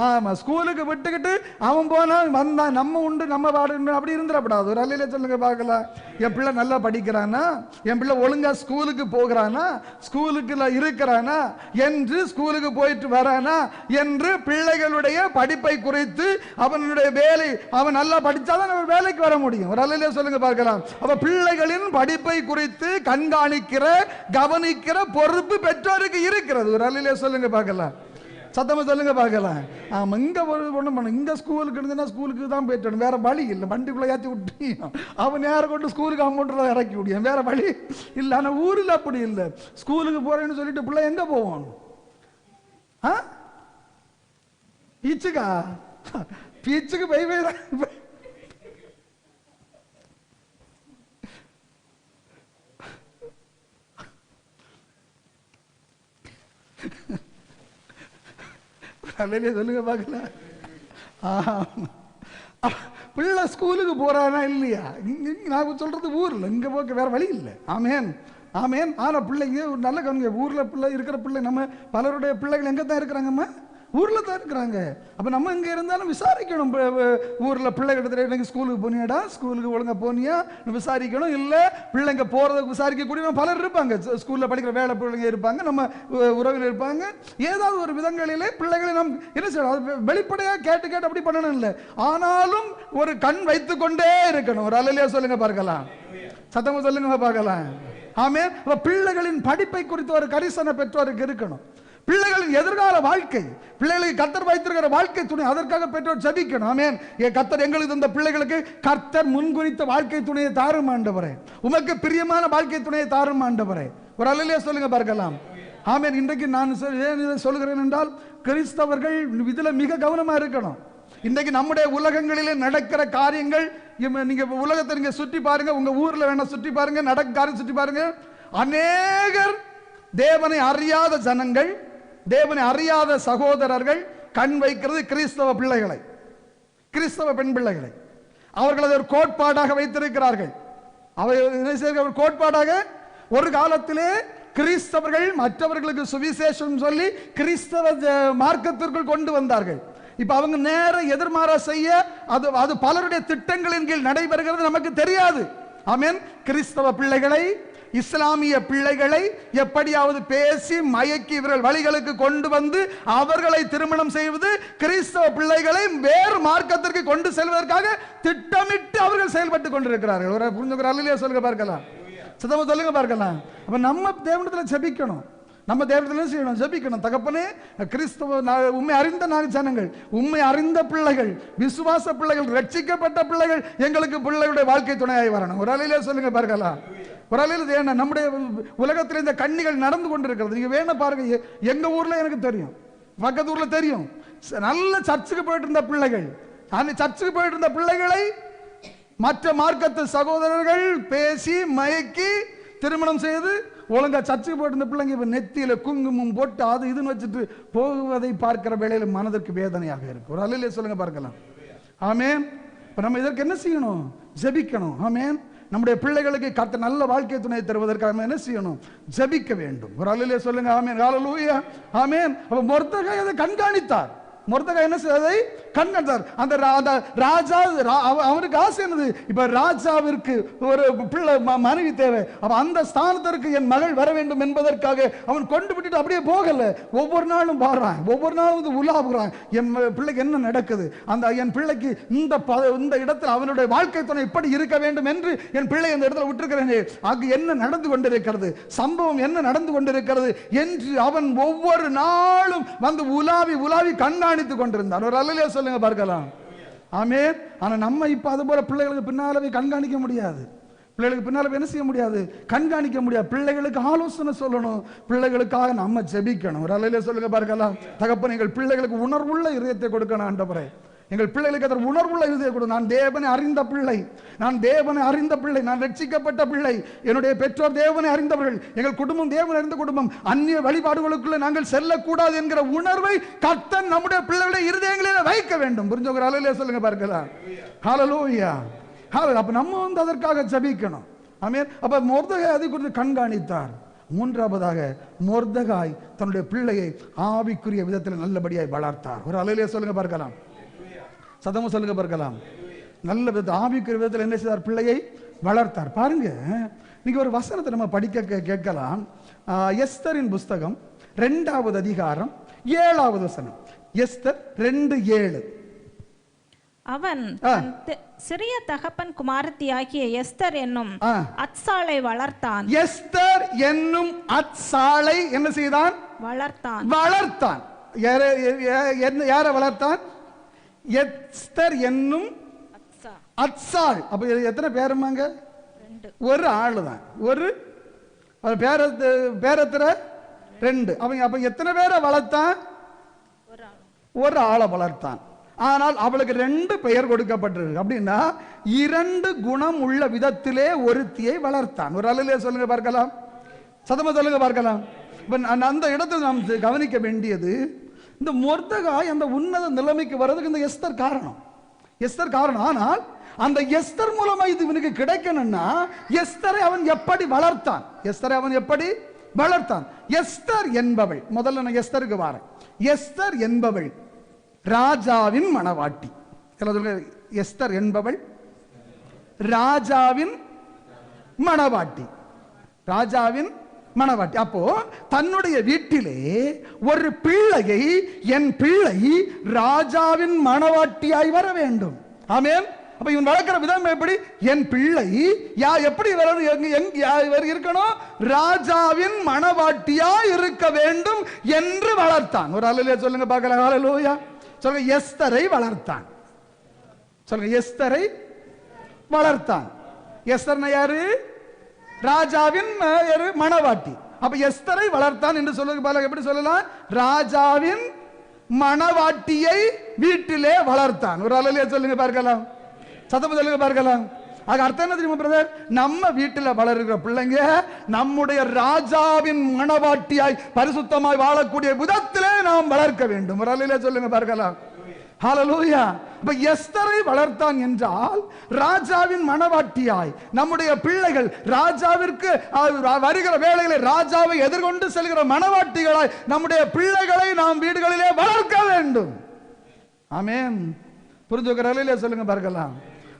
B: ஆமா, ஸ்கூலுக்கு விட்டுக்கிட்டு அவன் போனா வந்தா நம்ம உண்டு நம்ம பாடு அப்படி இருந்துடப்படாது. ஒரு அல்லையில சொல்லுங்க பார்க்கலாம். என் பிள்ளை நல்லா படிக்கிறானா, என் பிள்ளை ஒழுங்கா ஸ்கூலுக்கு போகிறானா, ஸ்கூலுக்கு இருக்கிறானா என்று, ஸ்கூலுக்கு போயிட்டு வரானா என்று பிள்ளைகளுடைய படிப்பை குறித்து, அவனுடைய வேலை, அவன் நல்லா படிச்சாதான் அவன் வேலைக்கு வர முடியும். ஒரு அல்லையில சொல்லுங்க பார்க்கலாம். அப்ப பிள்ளைகளின் படிப்பை குறித்து கண்காணிக்கிற கவனிக்கிற பொறுப்பு பெற்றோருக்கு இருக்கிறது. ஒரு அல்லையில சொல்லுங்க பார்க்கலாம். சத்தமா சொல்லுங்க பார்க்கலாம். ஆமா, இங்க ஒண்ணும் பண்ண, இங்க ஸ்கூலுக்கு இருந்துன்னா ஸ்கூலுக்கு தான் போயிட்டு, வேற வழி இல்லை. வண்டிக்குள்ள ஏற்றி விட்டு அவன் நேரம் கொண்டு ஸ்கூலுக்கு அமௌண்ட்ல இறக்கி விடியும், வேற வழி இல்லை. ஆனா ஊரில் அப்படி இல்லை. ஸ்கூலுக்கு போறேன்னு சொல்லிட்டு பிள்ளை எங்க போவான்? பீச்சுக்கா? பீச்சுக்கு போய் சொல்லுங்க பார்க்கல. பிள்ளை ஸ்கூலுக்கு போறானா இல்லையா? நான் சொல்றது ஊர்ல, இங்க போக்க வேற வழி இல்லை. ஆமேன், ஆமேன். ஆனா பிள்ளைங்க ஒரு நல்ல கவனிங்க, ஊர்ல பிள்ளை இருக்கிற பிள்ளை, நம்ம பலருடைய பிள்ளைகள் எங்க தான் இருக்கிறாங்கம்மா? ஊர்ல தான் இருக்கிறாங்க. அப்ப நம்ம இங்க இருந்தாலும் விசாரிக்கணும். ஊர்ல பிள்ளைகிட்ட இன்னைக்கு ஸ்கூலுக்கு போனியாடா, ஸ்கூலுக்கு ஒழுங்கா போனியா விசாரிக்கணும். இல்ல பிள்ளைங்க போறதுக்கு விசாரிக்கக்கூடிய பலர் இருப்பாங்க. ஸ்கூல்ல படிக்கிற வேலை பிள்ளைங்க இருப்பாங்க, நம்ம உறவில் இருப்பாங்க. ஏதாவது ஒரு விதங்களிலே பிள்ளைகளை நாம் என்ன செய்யணும்? வெளிப்படையா கேட்டு கேட்டு அப்படி பண்ணணும் இல்லை, ஆனாலும் ஒரு கண் வைத்து கொண்டே இருக்கணும். ஒரு அல்லையா சொல்லுங்க பார்க்கலாம். சத்தமா சொல்லுங்க பார்க்கலாம். ஆமே, பிள்ளைகளின் படிப்பை குறித்து ஒரு கரிசனை பெற்றோருக்கு இருக்கணும். பிள்ளைகளின் எதிர்கால வாழ்க்கை, பிள்ளைகளுக்கு கர்த்தர் வைத்திருக்கிற வாழ்க்கை துணை, அதற்காக பெற்றோர் ஜெபிக்கணும். ஆமென். கர்த்தர் எங்களுக்கு இந்த பிள்ளைகளுக்கு கர்த்தர் முன்குறித்த வாழ்க்கை துணையை தாரும் ஆண்டவரே, உமக்கு பிரியமான வாழ்க்கை துணையை தாரும் ஆண்டவரே. ஒரு அல்லையா சொல்லுங்க பார்க்கலாம். ஆமென். இன்றைக்கு நான் சொல்கிறேன் என்றால், கிறிஸ்தவர்கள் இதுல மிக கவனமா இருக்கணும். இன்றைக்கு நம்முடைய உலகங்களிலே நடக்கிற காரியங்கள், நீங்க உலகத்தை நீங்க சுற்றி பாருங்க, உங்க ஊர்ல வேணா சுற்றி பாருங்க, நடக்க காரியம் சுற்றி பாருங்க. அநேகர் தேவனை அறியாத ஜனங்கள், தேவனை அறியாத சகோதரர்கள் கண் வைக்கிறது கிறிஸ்தவ பிள்ளைகளை, கிறிஸ்தவ பெண் பிள்ளைகளை. அவர்கள் அதை ஒரு கோட்பாடாக வைத்திருக்கிறார்கள். அவர் கோட்பாடாக ஒரு காலத்திலே கிறிஸ்தவர்கள் மற்றவர்களுக்கு சுவிசேஷம் சொல்லி கிறிஸ்தவ மார்க்கத்திற்குள் கொண்டு வந்தார்கள். இப்ப அவங்க நேர எதிர்மாறா செய்ய அது பலருடைய திட்டங்களின் கீழ் நடைபெறுகிறது, நமக்கு தெரியாது. ஆமென். கிறிஸ்தவ பிள்ளைகளை இஸ்லாமிய பிள்ளைகளை எப்படியாவது பேசி மயக்கி இவர்கள் வழிகளுக்கு கொண்டு வந்து அவர்களை திருமணம் செய்வது, கிறிஸ்தவ பிள்ளைகளை வேறு மார்க்கத்திற்கு கொண்டு செல்வதற்காக திட்டமிட்டு அவர்கள் செயல்பட்டு கொண்டிருக்கிறார்கள். ஒரு புரிஞ்சுக்கிறார்கள் சொல்லுங்க பார்க்கலாம், சத்தமா சொல்லுங்க பார்க்கலாம். அப்ப நம்ம தேவனிடத்தில் ஜெபிக்கணும், நம்ம தேவனிடத்தில் செய்யணும், ஜெபிக்கணும். தகப்பனே, கிறிஸ்தவ உண்மை அறிந்த ஜனங்கள், உண்மை அறிந்த பிள்ளைகள், விசுவாச பிள்ளைகள், ரட்சிக்கப்பட்ட பிள்ளைகள் எங்களுக்கு பிள்ளைகளுடைய வாழ்க்கை துணையாய் வரணும். ஒரு அலையிலே சொல்லுங்க பார்க்கலாம். ஒரு அலையில் நம்முடைய உலகத்தில் இந்த கண்ணிகள் நடந்து கொண்டிருக்கிறது. நீங்க வேணா பாருங்க, எங்க ஊர்ல எனக்கு தெரியும், பக்கத்து ஊர்ல தெரியும், நல்ல சர்ச்சுக்கு போயிட்டு இருந்த பிள்ளைகள், அந்த சர்ச்சுக்கு போயிட்டு இருந்த பிள்ளைகளை மற்ற மார்க்கத்து சகோதரர்கள் பேசி மயக்கி திருமணம் செய்து ஒழுங்கா சர்ச்சுக்கு போயிட்டு இருந்த பிள்ளைங்க இப்ப நெத்தியில குங்குமம் போட்டு அது இதுன்னு வச்சுட்டு போவதை பார்க்கிற வேளையில மனதிற்கு வேதனையாக இருக்கு. ஒரு அல்லையிலே சொல்லுங்க பார்க்கலாம். ஆமென். இப்ப நம்ம இதற்கு என்ன செய்யணும்? ஜெபிக்கணும். ஆமென். நம்முடைய பிள்ளைகளுக்கு கர்த்தர் நல்ல வாழ்க்கை துணை தருவதற்காக என்ன செய்யணும்? ஜெபிக்க வேண்டும். ஒரு அல்லையிலே சொல்லுங்க. ஆமென். ஹல்லேலூயா. ஆமென். அப்ப மொர்தெகாய் அதை கண்காணித்தார். மொர்தெகாய் என்ன செய்ததை கண்காணித்தார். அந்த ராஜா அவருக்கு ஆசை என்னது? இப்ப ராஜாவிற்கு ஒரு பிள்ளை மனைவி தேவை, அப்ப அந்த ஸ்தானத்திற்கு என் மகள் வர வேண்டும் என்பதற்காக அவன் கொண்டு விட்டுட்டு அப்படியே போகல. ஒவ்வொரு நாளும் பாடுறான், ஒவ்வொரு நாளும் உலாவுறான், என் பிள்ளைக்கு என்ன நடக்குது, அந்த என் பிள்ளைக்கு இந்த இடத்துல அவனுடைய வாழ்க்கை துணை இப்படி இருக்க வேண்டும் என்று என் பிள்ளை இந்த இடத்துல விட்டுருக்கிறேனே, அங்கு என்ன நடந்து கொண்டிருக்கிறது, சம்பவம் என்ன நடந்து கொண்டிருக்கிறது என்று அவன் ஒவ்வொரு நாளும் வந்து உலாவி உலாவி கண்காணித்துக் கொண்டிருந்தான். ஒரு அல்லையிலே சொல்லுங்க பார்க்கலாம். ஆமென். ஆனா நம்ம இப்ப அது போல பிள்ளைகளுக்கு பின்னாலவே கண்காணிக்க முடியாது. பிள்ளைகளுக்கு பின்னால என்ன செய்ய முடியாது? கண்காணிக்க முடியாது. பிள்ளைகளுக்கு ஆலோசனை சொல்லணும், பிள்ளைகளுக்காக நம்ம ஜெபிக்கணும். ஒரு அல்லையிலே சொல்லுங்க பார்க்கலாம். தகப்பன், எங்கள் பிள்ளைகளுக்கு உணர்வுள்ள இதயத்தை கொடுக்கணும் ஆண்டவரே. எங்கள் பிள்ளைகளுக்கு அதற்கு உணர்வுள்ள இதயம் கொடு. நான் தேவனை அறிந்த பிள்ளை, நான் தேவனை அறிந்த பிள்ளை, நான் ரட்சிக்கப்பட்ட பிள்ளை, என்னுடைய பெற்றோர் தேவனை அறிந்தவர்கள், எங்கள் குடும்பம் தேவனை அறிந்த குடும்பம், அந்நிய வழிபாடுகளுக்குள்ள நாங்கள் செல்லக்கூடாது என்கிற உணர்வை கர்த்தர் நம்முடைய பிள்ளைகளுடைய இருதயங்களில் வைக்க வேண்டும். புரிஞ்சவங்க அல்லையிலே சொல்லுங்க பார்க்கலாம். ஹல்லேலூயா. அப்ப நம்ம அதற்காக ஜெபிக்கணும். ஆமென். அப்ப மொர்தெகாய் அதை குறித்து கண்காணித்தார். மூன்றாவதாக மொர்தெகாய் தன்னுடைய பிள்ளையை ஆவிக்குரிய விதத்தில் நல்லபடியாய் வளர்த்தார். ஒரு அல்லையிலே சொல்லுங்க பார்க்கலாம். சதமும் சொல்லுங்க பார்க்கலாம். நல்ல விதத்தில் ஆவிக்குரிய விதத்தில் என்ன செய்தார்? பிள்ளையை வளர்த்தார். பாருங்க, நீங்க ஒரு வசனத்தை நம்ம படிக்க கேட்கலாம். எஸ்தரின் புஸ்தகம் 2வது அதிகாரம் 7வது வசனம். எஸ்தர் 2:7.
C: அவன் சிறிய தகப்பன் குமாரத்தியாகிய எஸ்தர் என்னும் அத்சாளை வளர்த்தான்.
B: எஸ்தர் என்னும் அத்சாளை என்ன செய்தான்?
C: வளர்த்தான்.
B: வளர்த்தான். யாரை வளர்த்தான்? எஸ்தர் என்னும் அத்சாள். அப்ப எத்தனை பேருமாங்க? ஒரு ஆளு தான். ஒரு பேரத்துல 2. அப்ப எத்தனை பேரை வளர்த்தான்? ஒரு ஆளை வளர்த்தான். ஆனால் அவளுக்கு 2 பெயர் கொடுக்கப்பட்டிருக்கு. அப்படின்னா 2 குணம் உள்ள விதத்திலே ஒருத்தியை வளர்த்தான். ஒரு ஆளிலே சொல்லுங்க பார்க்கலாம். சதமா சொல்லுங்க பார்க்கலாம். அந்த இடத்தில் நாம் கவனிக்க வேண்டியது, இந்த மொர்தெகாய் அந்த உன்னத நிலைமைக்கு வர்றதுக்கு இந்த எஸ்தர் காரணம். எஸ்தர் காரணம். ஆனால் அந்த எஸ்தர் மூலமா இது இவனுக்கு கிடைக்கணும்னா எஸ்தரை அவன் எப்படி வளர்த்தான்? எஸ்தரை அவன் எப்படி வளர்த்தான்? எஸ்தர் என்பவள், முதல்ல நான் எஸ்தருக்கு வரேன். எஸ்தர் என்பவள் ராஜாவின் மணவாட்டி. எஸ்தர் என்பவள் ராஜாவின் மணவாட்டி. ராஜாவின் மணவாட்டி. அப்போ தன்னுடைய வீட்டிலே ஒரு பிள்ளையை, என் பிள்ளை ராஜாவின் மணவாட்டியாய் வர வேண்டும். ஆமென். அப்ப இவன் வளர்க்கிற விதம் எப்படி? என் பிள்ளை எப்படி இருக்கணும்? ராஜாவின் மணவாட்டியாய் இருக்க வேண்டும் என்று வளர்த்தான். ஒரு அல்லேலூயா சொல்லுங்க பார்க்கலாம். ஹல்லேலூயா சொல்லுங்க. எஸ்தரை வளர்த்தான். சொல்லுங்க, எஸ்தரை வளர்த்தான். எஸ்தர் யாரு? ராஜாவின் மணவாட்டி. அப்ப எஸ்தரை வளர்த்தான் என்று சொல்லுங்க. எப்படி சொல்லலாம்? ராஜாவின் மணவாட்டியை வீட்டிலே வளர்த்தான். ஒரு அல்லேலூயா சொல்லுங்க பார்க்கலாம். சத்தமா சொல்லுங்க பார்க்கலாம். அர்த்தம் என்ன தெரியுமா பிரதர்? நம்ம வீட்டில் வளர்கிற பிள்ளைங்க நம்முடைய ராஜாவின் மணவாட்டியாய் பரிசுத்தமாய் வாழக்கூடிய விதத்திலே நாம் வளர்க்க வேண்டும். ஒரு அல்லேலூயா சொல்லுங்க பார்க்கலாம். ஹல்லேலூயா. அப்ப எஸ்தரை வளர்த்தான் என்றால் ராஜாவின் மணவாட்டியாய் நம்முடைய பிள்ளைகள் ராஜாவிற்கு வருகிற வேளையிலே ராஜாவை எதிர்கொண்டு செல்கிற மணவாட்டிகளாய் நம்முடைய பிள்ளைகளை நாம் வீடுகளிலே வளர்க்க வேண்டும். ஆமென். புரிஞ்சுக்கிறீங்களா? சொல்லுங்க பார்க்கலாம்.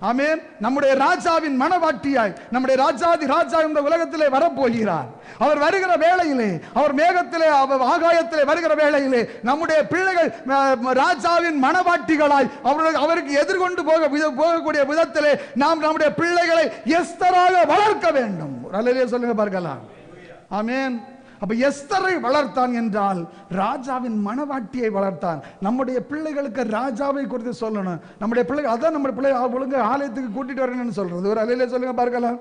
B: ஆமென். நம்முடைய ராஜாவின் மனவாட்டியாய் நம்முடைய ராஜாதி ராஜா இந்த உலகத்திலே வரப்போகிறார். அவர் வருகிற வேளையிலே, அவர் மேகத்திலே, அவர் ஆகாயத்திலே வருகிற வேளையிலே நம்முடைய பிள்ளைகள் ராஜாவின் மனவாட்டிகளாய் அவருக்கு எதிர்கொண்டு போகக்கூடிய விதத்திலே நாம் நம்முடைய பிள்ளைகளை எஸ்தராக வளர்க்க வேண்டும். அல்லேலூயா சொல்லுங்க பார்க்கலாம். ஆமென். அப்ப எஸ்தரை வளர்த்தான் என்றால் ராஜாவின் மனவாட்டியை வளர்த்தான். நம்முடைய பிள்ளைகளுக்கு ராஜாவை குறித்து சொல்லணும். நம்முடைய பிள்ளைகள் அதான் நம்முடைய பிள்ளைகள் ஒழுங்கு ஆலயத்துக்கு கூட்டிட்டு வரணும்னு சொல்றது. ஒரு அல்லேலூயா சொல்லுங்க பார்க்கலாம்.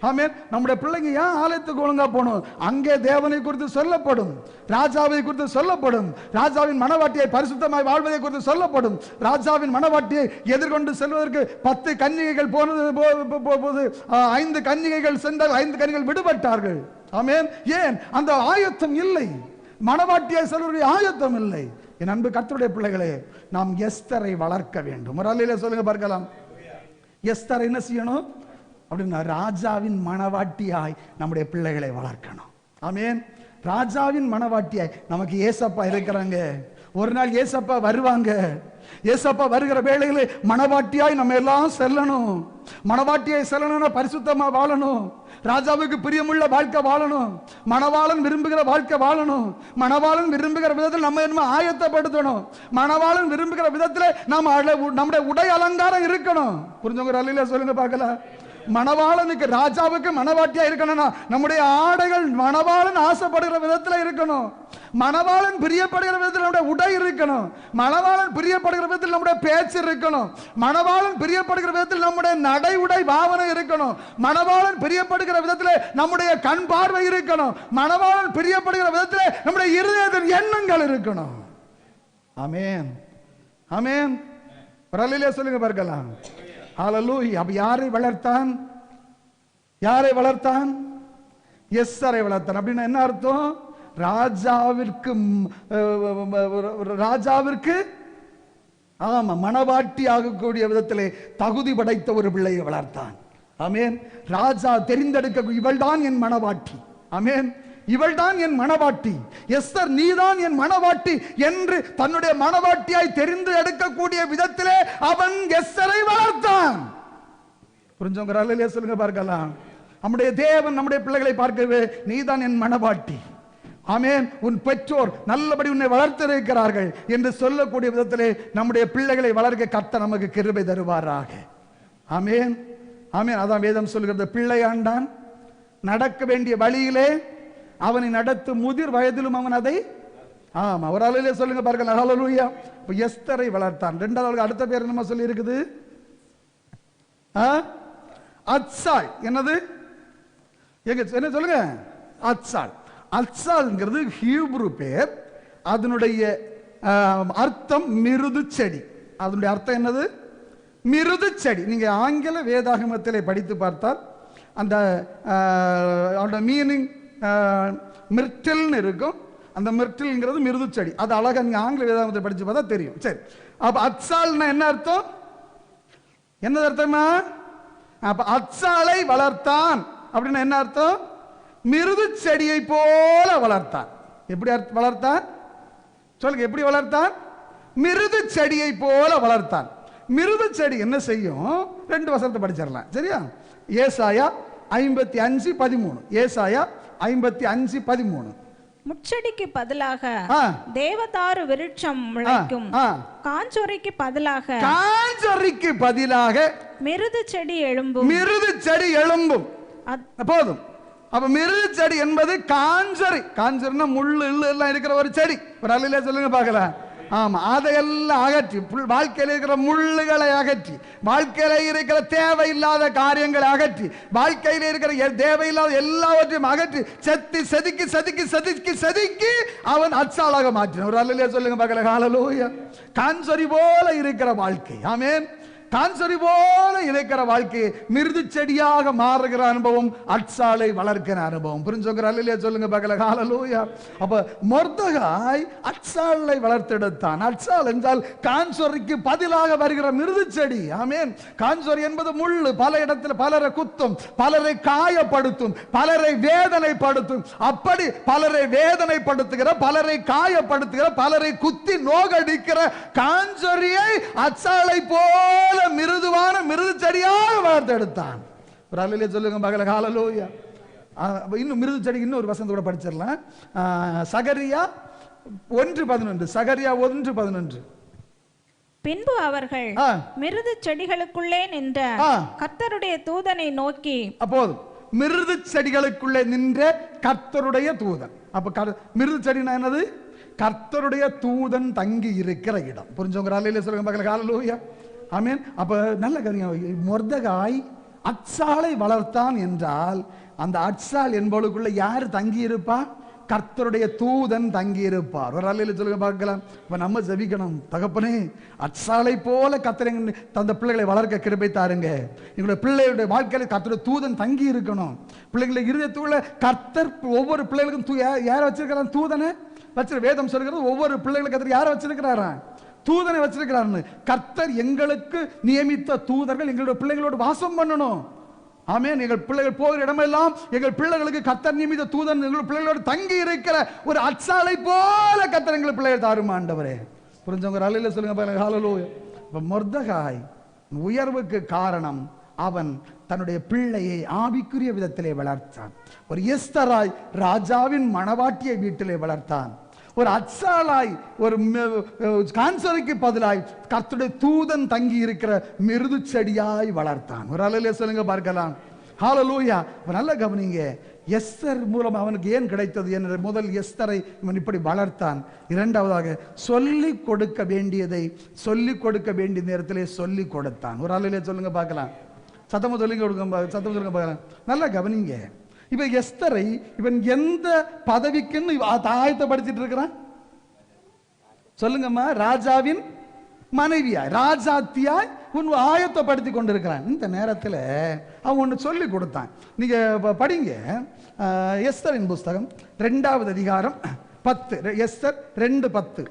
B: ஆமென். நம்முடைய பிள்ளைங்க ஏன் ஆலயத்துக்கு ஒழுங்கா போகணும்? அங்கே தேவனை குறித்து சொல்லப்படும், ராஜாவை குறித்து சொல்லப்படும், ராஜாவின் மனவாட்டியை பரிசுத்தமாய் வாழ்வதை குறித்து சொல்லப்படும். ராஜாவின் மனவாட்டியை எதிர்கொண்டு செல்வதற்கு 10 கன்னிகைகள் போது 5 கன்னிகைகள் சென்றால் 5 கன்னிகைகள் விடுபட்டார்கள். ஆமென். ஏன்? அந்த ஆயத்தம் இல்லை. மனவாட்டியை செல்வதற்கு ஆயத்தம் இல்லை. என் அன்பு கர்த்தருடைய பிள்ளைகளே, நாம் எஸ்தரை வளர்க்க வேண்டும். ஒரு அல்லேலூயா சொல்லுங்க பார்க்கலாம். எஸ்தர் என்ன செய்யணும் அப்படின்னா ராஜாவின் மனவாட்டியாய் நம்முடைய பிள்ளைகளை வளர்க்கணும். ஆமென். ராஜாவின் மனவாட்டியாய் நமக்கு ஏசப்பா இருக்கிறாங்க. ஒரு நாள் ஏசப்பா வருவாங்க. ஏசப்பா வருகிற வேளையிலே மனவாட்டியாய் நம்ம எல்லாம் செல்லணும். மனவாட்டியாய் செல்லணும்னா பரிசுத்தமா வாழணும். ராஜாவுக்கு பிரியமுள்ள வாழ்க்கை வாழணும். மணவாளன் விரும்புகிற வாழ்க்கை வாழணும். மணவாளன் விரும்புகிற விதத்தில் நம்ம என்ன ஆயத்தப்படுத்தணும். மணவாளன் விரும்புகிற விதத்தில் நம்முடைய உடை அலங்காரம் இருக்கணும். புரிஞ்சவங்க அல்லேலூயா சொல்லுங்க பார்க்கலாம். மணவாளனுக்கு ராஜாவுக்கு மணவாட்டியா இருக்கணும்னா நம்முடைய ஆடைகள் மணவாளன் ஆசைப்படுகிற விதத்துல இருக்கணும். மணவாளன் பிரியப்படுகிற விதத்தில் நம்முடைய உடை இருக்கணும். மணவாளன் பிரியப்படுகிற விதத்தில் நம்முடைய பேச்சு இருக்கணும். மணவாளன் பிரியப்படுகிற விதத்தில் நம்முடைய நடை உடை பாவனை இருக்கணும். மணவாளன் பிரியப்படுகிற விதத்தில் நம்முடைய கண் பார்வை இருக்கணும். மணவாளன் பிரியப்படுகிற விதத்தில் நம்முடைய இருதயத்தின் எண்ணங்கள் இருக்கணும். ஆமென். ஆமென். அல்லேலூயா சொல்லுங்க பார்க்கலாம். ஹல்லேலூயா. அப்ப யாரை வளர்த்தான்? யாரை வளர்த்தான்? எஸ்தரை வளர்த்தான். அப்படின்னா என்ன அர்த்தம்? ராஜாவிற்கு ஆமா மனவாட்டி ஆகக்கூடிய விதத்திலே தகுதி படைத்த ஒரு பிள்ளையை வளர்த்தான். ஆமென். ராஜா தெரிந்தெடுக்க இவள்தான் என் மனவாட்டி. ஆமென். இவள்தான் என் மனவாட்டி. எஸ்தர் நீதான் என் மனவாட்டி என்று தன்னுடைய மனவாட்டியாய் தெரிந்து எடுக்கக்கூடிய விதத்திலே அவன் எஸ்தரை வளர்த்தான். புரிஞ்சவங்க அல்லேலூயா சொல்லுங்க பார்க்கலாம். நம்முடைய தேவன் நம்முடைய பிள்ளைகளை பார்க்கவே நீதான் என் மனவாட்டி. ஆமென். உன் பெற்றோர் நல்லபடி உன்னை வளர்த்திருக்கிறார்கள் என்று சொல்லக்கூடிய விதத்திலே நம்முடைய பிள்ளைகளை வளர்க்க கர்த்தர் நமக்கு கிருபை தருவாராக. ஆமென். ஆமென். அதான் வேதம் சொல்கிறது, பிள்ளை ஆண்டான் நடக்க வேண்டிய வழியிலே அவனை நடத்து முதிர் வயதிலும் அவன் அதை ஆமா ஒரு அல்லேலூயா சொல்லுங்க பாருங்க. ஹல்லேலூயா. இப்ப எஸ்தரை வளர்த்தான். இரண்டாவது அடுத்த பேர் என்ன சொல்லி இருக்குது? அத்சாள். என்னது? என்ன சொல்லுங்க? அத்சாள். அத்சாள்ங்கிறது ஹீப்ரு பேர். அதனுடைய அர்த்தம் மிருது செடி. அதனுடைய அர்த்தம் என்னது? மிருது செடி. நீங்க ஆங்கில வேதாகமத்திலே படித்து பார்த்தால் அந்த மீனிங் மிர்டில்னு இருக்கும். அந்த மிர்டில்ங்கிறது மிருது செடி. அது அழகா நீங்க ஆங்கில வேதாகமத்தை படிச்சு பார்த்தா தெரியும். சரி, அப்ப அத்சால்னா என்ன அர்த்தம்? என்ன அர்த்தமா? அப்ப அத்சாலை வளர்த்தான் அப்படின்னா என்ன அர்த்தம்? மிருது செடியை போல வளர்த்தான். எப்படி வளர்த்தான் சொல்லுங்க? எப்படி வளர்த்தான்? மிருது செடியை போல வளர்த்தான். மிருது செடி என்ன செய்யும்? 2 வசனத்தை படிச்சிடலாம். சரியா? ஏசாயா 55:13. ஏசாயா 55:13.
C: முட்செடிக்கு பதிலாக தேவதாரு விருட்சம் முளைக்கும், காஞ்சொரிக்கு பதிலாக மிருது செடி எழும்பும்.
B: மிருது செடி எழும்பும். போதும். அப்ப மிருது செடி என்பது காஞ்சரி. காஞ்சரினா முள்ளு எல்லாம் இருக்கிற ஒரு செடி. ஒரு அல்லேலூயா சொல்லுங்க பார்க்கலாம். ஆமா, அதையெல்லாம் அகற்றி, வாழ்க்கையில் இருக்கிற முள்ளுகளை அகற்றி, வாழ்க்கையில இருக்கிற தேவையில்லாத காரியங்களை அகற்றி, வாழ்க்கையில் இருக்கிற தேவையில்லாத எல்லாவற்றையும் அகற்றி செத்தி செதுக்கி செதுக்கி செதுக்கி செதுக்கி அவன் அச்சாலாக மாற்றினான். ஒரு அல்லேலூயா சொல்லுங்க பார்க்கலாம். ஹல்லேலூயா. காஞ்சரி போல இருக்கிற வாழ்க்கை. ஆமென். காஞ்சரி போல இருக்கிற வாழ்க்கை மிருது செடியாக மாறுகிற அனுபவம், அட்சாலை வளர்க்கிற அனுபவம். புரிஞ்சவங்க அல்லேலூயா சொல்லுங்க பார்க்கலாம். ஹல்லேலூயா. அப்ப மொர்தெகாய் அட்சாலை வளர்த்தெடுத்தான். அட்சால் என்றால் காஞ்சொரிக்கு பதிலாக வருகிற மிருது செடி. ஆமென். காஞ்சொரி என்பது முள்ளு. பல இடத்துல பலரை குத்தும், பலரை காயப்படுத்தும், பலரை வேதனைப்படுத்தும். அப்படி பலரை வேதனைப்படுத்துகிற, பலரை காயப்படுத்துகிற, பலரை குத்தி நோகடிக்கிற காஞ்சொரியை அட்சாலை போல மிருதுவான மிருது செடியாக வளர்த்தெடுத்தான். ஒரு அல்லையே சொல்லுங்க மகள. ஹல்லேலூயா. இன்னும் மிருது செடி இன்னும் ஒரு வசனத்தோட படிச்சிடலாம். சகரியா 1:11. சகரியா 1:11.
C: பின்பு அவர்கள் மிருது செடிகளுக்குள்ளே நின்ற கர்த்தருடைய தூதனை நோக்கி.
B: அப்போது மிருது செடிகளுக்குள்ளே நின்ற கர்த்தருடைய தூதன். அப்ப மிருது செடினா என்னது? கர்த்தருடைய தூதன் தங்கி இருக்கிற இடம். புரிஞ்சவங்க அல்லையே சொல்லுங்க மகள. ஹல்லேலூயா. ஆமென். அப்ப நல்ல காரியம். மொர்தெகாய் அச்சாலை வளர்த்தான் என்றால் அந்த அச்சால் என்பவளுக்குள்ள யார் தங்கி இருப்பா? கர்த்தருடைய தூதன் தங்கி இருப்பார். ஒரு அல்லையில சொல்லுங்க பார்க்கலாம். இப்ப நம்ம ஜெபிக்கணும், தகப்பனே அச்சாலை போல கர்த்தர் தந்த பிள்ளைகளை வளர்க்க கிருபை தாருங்க. எங்களுடைய பிள்ளைகளுடைய வாழ்க்கையில கர்த்தருடைய தூதன் தங்கி இருக்கணும். பிள்ளைகளுடைய இருதயத்துக்குள்ள கர்த்தர் ஒவ்வொரு பிள்ளைகளுக்கும் யாரை வச்சிருக்கிறார்? தூதனை வச்சிருக்க. வேதம் சொல்கிறது ஒவ்வொரு பிள்ளைகளுக்கு கர்த்தர் யாரை வச்சிருக்கிறாரா? தூதனை வச்சிருக்கிறார். கர்த்தர் எங்களுக்கு நியமித்த தூதர்கள் எங்களுடைய பிள்ளைகளோடு வாசம் பண்ணணும். ஆமென். எங்கள் பிள்ளைகள் போகிற இடமெல்லாம் எங்கள் பிள்ளைகளுக்கு கர்த்தர் நியமித்த தூதன் எங்கள் பிள்ளைகளோடு தங்கி இருக்கிற ஒரு அச்சாலை போல கர்த்தர் எங்கள் பிள்ளைகள் தாரும் ஆண்டவரே. புரிஞ்சவங்க அல்லையில சொல்லுங்க. ஹல்லேலூயா. இப்ப மொர்தெகாய் உயர்வுக்கு காரணம் அவன் தன்னுடைய பிள்ளையை ஆவிக்குரிய விதத்திலே வளர்த்தான். ஒரு எஸ்தராய் ராஜாவின் மணவாட்டியை வீட்டிலே வளர்த்தான். ஒரு அச்சாலாய் ஒரு கான்சருக்கு பதிலாய் கர்த்தருடைய தூதன் தங்கி இருக்கிற மிருது செடியாய் வளர்த்தான். ஒரு அல்லையிலே சொல்லுங்க பார்க்கலாம். ஹல்லேலூயா. நல்ல கவனிங்க. எஸ்தர் மூலம் அவனுக்கு ஏன் கிடைத்தது என்ற முதல் எஸ்தரை இவன் இப்படி வளர்த்தான். இரண்டாவதாக சொல்லிக் கொடுக்க வேண்டியதை சொல்லிக் கொடுக்க வேண்டிய நேரத்திலே சொல்லிக் கொடுத்தான். ஒரு அல்லையிலே சொல்லுங்க பார்க்கலாம். சத்தமா சொல்லிக் கொடுங்க. சத்தமா சொல்லுங்க பார்க்கலாம். நல்லா கவனிங்க. இப்ப எஸ்தரை இவன் எந்த பதவிக்குன்னு ஆயத்தப்படுத்திட்டு இருக்கிறான்? சொல்லுங்கம்மா. ராஜாவின் மனைவியாய் ராஜாத்தியாய் உன் ஆயத்தப்படுத்தி கொண்டிருக்கிறான். இந்த நேரத்தில் அவன் ஒன்று சொல்லி கொடுத்தான். நீங்க படிங்க எஸ்தரின் புஸ்தகம் 2வது அதிகாரம் 10. எஸ்தர் 2:10.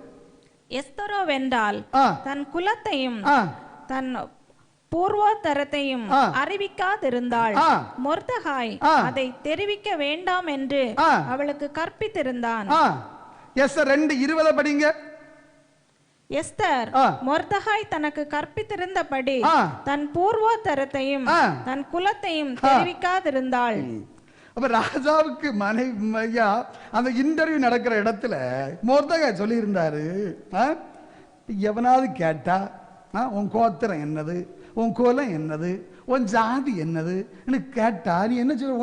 C: எஸ்தரோ வென்றால் தன் குலத்தையும் தன் பூர்வோத்தரத்தையும் அறிவிக்காதிருந்தாள். மொர்தெகாய் அதை தெரிவிக்க வேண்டாம் என்று அவளுக்கு கற்பித்திருந்தான்.
B: எஸ்தர் 2:20 படிங்க.
C: எஸ்தர் மொர்தெகாய் தனக்கு கற்பித்திருந்தபடி தன் பூர்வோத்தரத்தையும் தன் குலத்தையும் தெரிவிக்காதிருந்தாள்.
B: அப்ப ராஜாவுக்கு மனைவியா அந்த இன்டர்வியூ நடக்கிற இடத்துல மொர்தெகாய் சொல்லி இருந்தாரு, எவனாவது கேட்டா உன் கோத்திரம் என்னது, உன் குலம் என்னது, உன் ஜாதி என்னது கேட்டா நீ என்ன சொல்ல?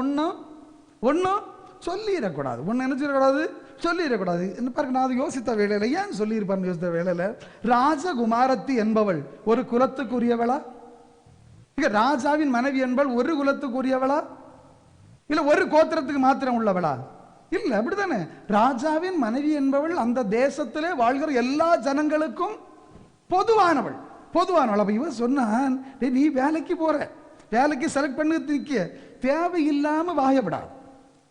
B: ஒன்னும் சொல்லிடக்கூடாது. ஒன்னு என்ன சொல்லக்கூடாது? சொல்லிடக்கூடாது. என்ன பாருங்க, நான் அதை யோசித்த வேலையில ஏன் சொல்லியிருப்பான்னு யோசித்த வேலையில ராஜகுமாரத்தி என்பவள் ஒரு குலத்துக்குரியவளா? இங்க ராஜாவின் மனைவி என்பவள் ஒரு குலத்துக்குரியவளா? இல்ல ஒரு கோத்திரத்துக்கு மாத்திரம் உள்ளவளா? இல்ல, அப்படித்தானே. ராஜாவின் மனைவி என்பவள் அந்த தேசத்திலே வாழ்கிற எல்லா ஜனங்களுக்கும் பொதுவானவள். அப்ப இவன் சொன்னான், நீ வேலைக்கு போற, வேலைக்கு செலக்ட் பண்ணி நிக்க, தேவையில்லாம வாயப்படாது.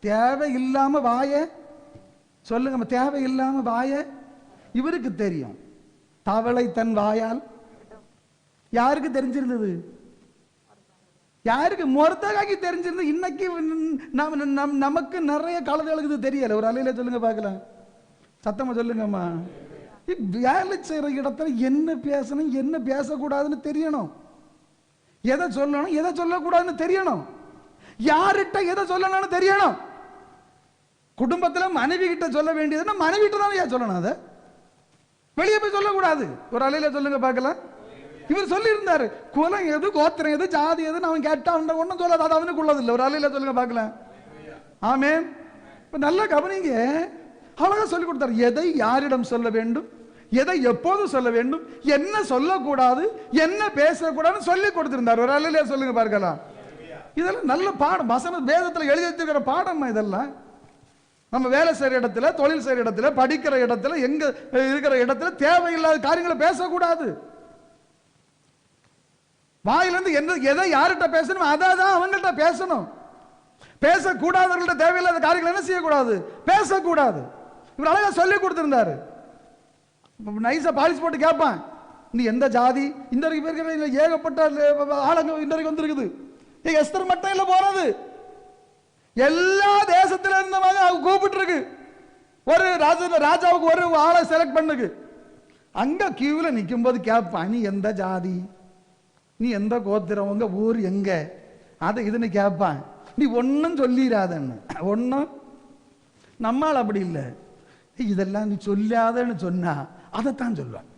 B: தேவையில்லாம வாய சொல்லுங்க. தேவையில்லாம வாய இவருக்கு தெரியும். தவளை தன் வாயால் யாருக்கு தெரிஞ்சிருந்தது? யாருக்கு? மொர்தெகாய்க்கு தெரிஞ்சிருந்தது. இன்னைக்கு நமக்கு நிறைய கழுதைகளுக்கு தெரியல. ஒரு அலையில சொல்லுங்க பார்க்கலாம். சத்தமா சொல்லுங்கம்மா. வேலை செய்யற இடத்துல என்ன பேசணும், என்ன பேசக்கூடாதுன்னு தெரியணும். எதை சொல்லணும், எதை சொல்லக்கூடாதுன்னு தெரியணும். யார்கிட்ட எதை சொல்லணும்னு தெரியணும். குடும்பத்துல மனைவி கிட்ட சொல்ல வேண்டியதுன்னா மனைவி கிட்ட தான் சொல்லணும். அதை வெளியே போய் சொல்லக்கூடாது. ஒரு அலையில சொல்லுங்க பார்க்கலாம். இவர் சொல்லி இருந்தாரு, குலம் எது, கோத்திரம் எது, ஜாதி எதுன்னு அவன் கேட்டா அவன் ஒன்னும் சொல்லாது. அது அவனுக்கு உள்ளது இல்லை. ஒரு அலையில சொல்லுங்க பார்க்கலாம். ஆமென். நல்லா கவனிங்க. அழகா சொல்லி கொடுத்தார். எதை யாரிடம் சொல்ல வேண்டும், எதை எப்போது சொல்ல வேண்டும், என்ன சொல்லக்கூடாது, என்ன பேசக்கூடாதுன்னு சொல்லி கொடுத்திருந்தார். ஒரு அலையில சொல்லுங்க பார்க்கலாம். இதெல்லாம் நல்ல பாடம். வசன வேதத்தில் எழுதி வச்சிருக்கிற பாடம் இதெல்லாம். நம்ம வேலை செய்யற இடத்துல, தொழில் செய்யற இடத்துல, படிக்கிற இடத்துல, எங்க இருக்கிற இடத்துல தேவையில்லாத காரியங்களை பேசக்கூடாது. வாயிலிருந்து என்ன எதை யார்கிட்ட பேசணும் அதான் அவங்கள்ட்ட பேசணும். பேசக்கூடாதவர்கள்ட்ட தேவையில்லாத காரியங்கள் என்ன செய்யக்கூடாது, பேசக்கூடாது. இவர் அழகா சொல்லி கொடுத்திருந்தாரு. நைஸா பாலிஸ் போட்டு கேட்பான், நீ எந்த ஜாதி, இந்த ஏகப்பட்ட ஆளுங்க இன்றைக்கு வந்திருக்குது. எஸ்தர் மட்டும் இல்ல போறது, எல்லா தேசத்துல இருந்தவங்க கூப்பிட்டு இருக்கு. ஒரு ராஜாவுக்கு ஒரு ஆளை செலக்ட் பண்ணுக்கு. அங்க கியூல நிக்கும் போது கேட்பான், நீ எந்த ஜாதி, நீ எந்த கோத்திரம், உங்க ஊர் எங்க, அதை இதுன்னு கேட்பான். நீ ஒன்னும் சொல்லிடாதன்னு. ஒன்னும் நம்மால் அப்படி இல்லை. இதெல்லாம் நீ சொல்லாதன்னு சொன்னா அதைத்தான் சொல்லுவான்.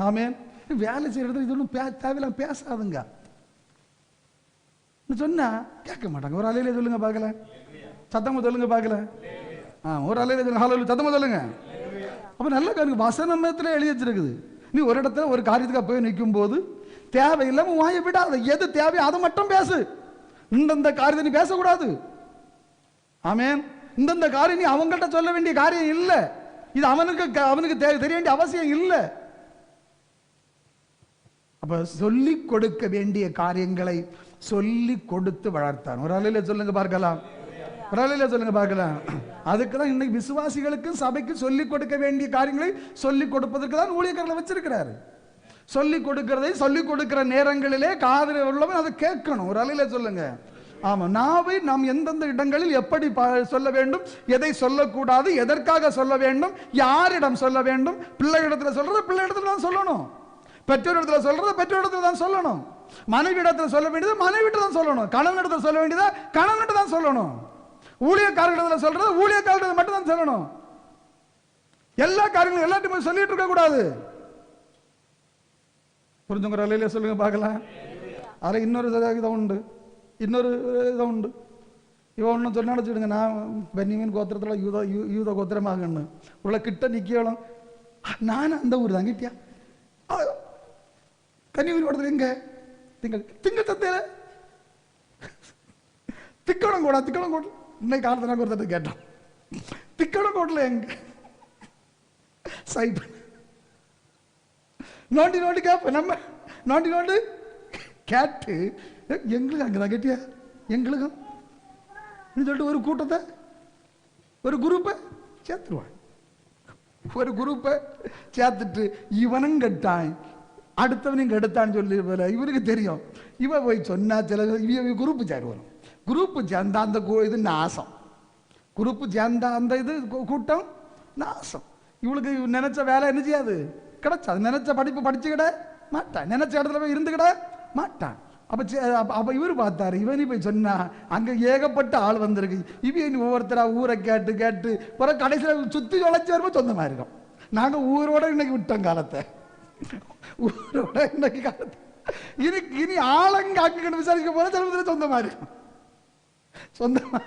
B: ஆமேன். வேலை செய்யறது இது ஒன்றும் தேவையில்லாம் பேசாதுங்க சொன்னா கேட்க மாட்டாங்க. ஒரு அலையில சொல்லுங்க பார்க்கல, சத்தமா சொல்லுங்க பார்க்கல. ஒரு அலையில சொல்லுங்க, சத்தமா சொல்லுங்க. அப்ப நல்ல காரணம் வசனத்துல எழுதி வச்சிருக்குது. நீ ஒரு இடத்துல ஒரு காரியத்துக்காக போய் நிற்கும் போது தேவையில்லாம வாய விடாத. எது தேவை அதை மட்டும் பேசு. இந்த காரியத்தை நீ பேசக்கூடாது. ஆமேன். இந்த காரியம் நீ அவங்கள்ட்ட சொல்ல வேண்டிய காரியம் இல்லை. இது அவனுக்கு தெரிய வேண்டிய அவசியம் இல்லை. அப்ப சொல்லிக் கொடுக்க வேண்டிய காரியங்களை சொல்லி கொடுத்து வளர்த்தான். ஒரு அலையில சொல்லுங்க பார்க்கலாம், ஒரு அலையில சொல்லுங்க பார்க்கலாம். அதுக்குதான் இன்னைக்கு விசுவாசிகளுக்கு சபைக்கு சொல்லிக் கொடுக்க வேண்டிய காரியங்களை சொல்லிக் கொடுப்பதற்கு தான் ஊழியக்காரர்களை வச்சிருக்கிறாரு. சொல்லிக் கொடுக்கிறதை சொல்லிக் கொடுக்கிற நேரங்களிலே காதில் உள்ளவன் அதை கேட்கணும். ஒரு அலையில சொல்லுங்க. ஆமா, நாவை நாம் எந்தெந்த இடங்களில் எப்படி சொல்ல வேண்டும், எதை சொல்லக்கூடாது, எதற்காக சொல்ல வேண்டும், யாரிடம் சொல்ல வேண்டும். பிள்ளைகளிடத்துல சொல்றத பிள்ளையிடத்துல தான் சொல்லணும். பெற்றோரிடத்துல சொல்றத பெற்றோரிடத்துல தான் சொல்லணும். மனைவி இடத்துல சொல்ல வேண்டியது மனைவிட்டு தான் சொல்லணும். கணவன் இடத்துல சொல்ல வேண்டியதை கணவன்கிட்ட தான் சொல்லணும். ஊழியக்காரர்களிடத்துல சொல்றத ஊழியக்காரர்கள் மட்டும் தான் சொல்லணும். எல்லா காரியங்களும் எல்லாத்தையும் சொல்லிட்டு இருக்க கூடாது. புரிஞ்சுங்கிற அலையில சொல்லுங்க பார்க்கலாம். அதில் இன்னொரு இதை உண்டு, இன்னொரு இதை உண்டு. இவன் ஒன்றும் சொன்ன நினச்சிடுங்க, நான் பென்னிமின் கோத்திரத்தில் யூத கோத்திரமாகன்னு உள்ள கிட்ட நிற்கலாம். நான் அந்த ஊர் தான் கிட்டியா கன்னியூர் கோட்டத்தில் எங்க திங்கள் தத்தையில திக்கணம் கூட இன்னைக்கு காலத்தில் ஒருத்தர் கேட்டான், திக்கணம் கோட்டில் எங்க சைப் நோண்டி நோண்டி கேட்பேன். நம்ம நோண்டி நோண்டி கேட்டு எங்களுக்கு அங்கதான் கேட்டியா எங்களுக்கும் சொல்லிட்டு ஒரு கூட்டத்தை ஒரு குரூப்பை சேர்த்துருவான். ஒரு குரூப்பை சேர்த்துட்டு இவனும் கெட்டான் அடுத்தவனையும் கெடுத்தான்னு சொல்லி இவருக்கு தெரியும். இவன் போய் சொன்னா சில குரூப்பு சேருவான். குரூப்பு சேர்ந்தா அந்த இது நாசம். குரூப்பு சேர்ந்தா அந்த இது கூட்டம் நாசம். இவளுக்கு நினைச்ச வேலை என்ன செய்யாது, கிடைச்சாது. நினைச்ச படிப்பு படிச்சுக்கிட மாட்டான், நினைச்ச இடத்துல போய் இருந்துக்கிட மாட்டான். அப்ப இவர் பார்த்தாரு, இவனி போய் சொன்னா அங்க ஏகப்பட்ட ஆள் வந்திருக்கு. இவன் ஒவ்வொருத்தரா ஊரை கேட்டு கேட்டு பிறகு கடைசியில் சுத்தி உழைச்சி வரும்போது சொந்தமா இருக்கும். நாங்க ஊரோட இன்னைக்கு விட்டோம் காலத்தை, ஊரோட இன்னைக்கு காலத்தை. இனி ஆளங்க அங்க விசாரிக்க போல சில சொந்தமா இருக்கும், சொந்தமா.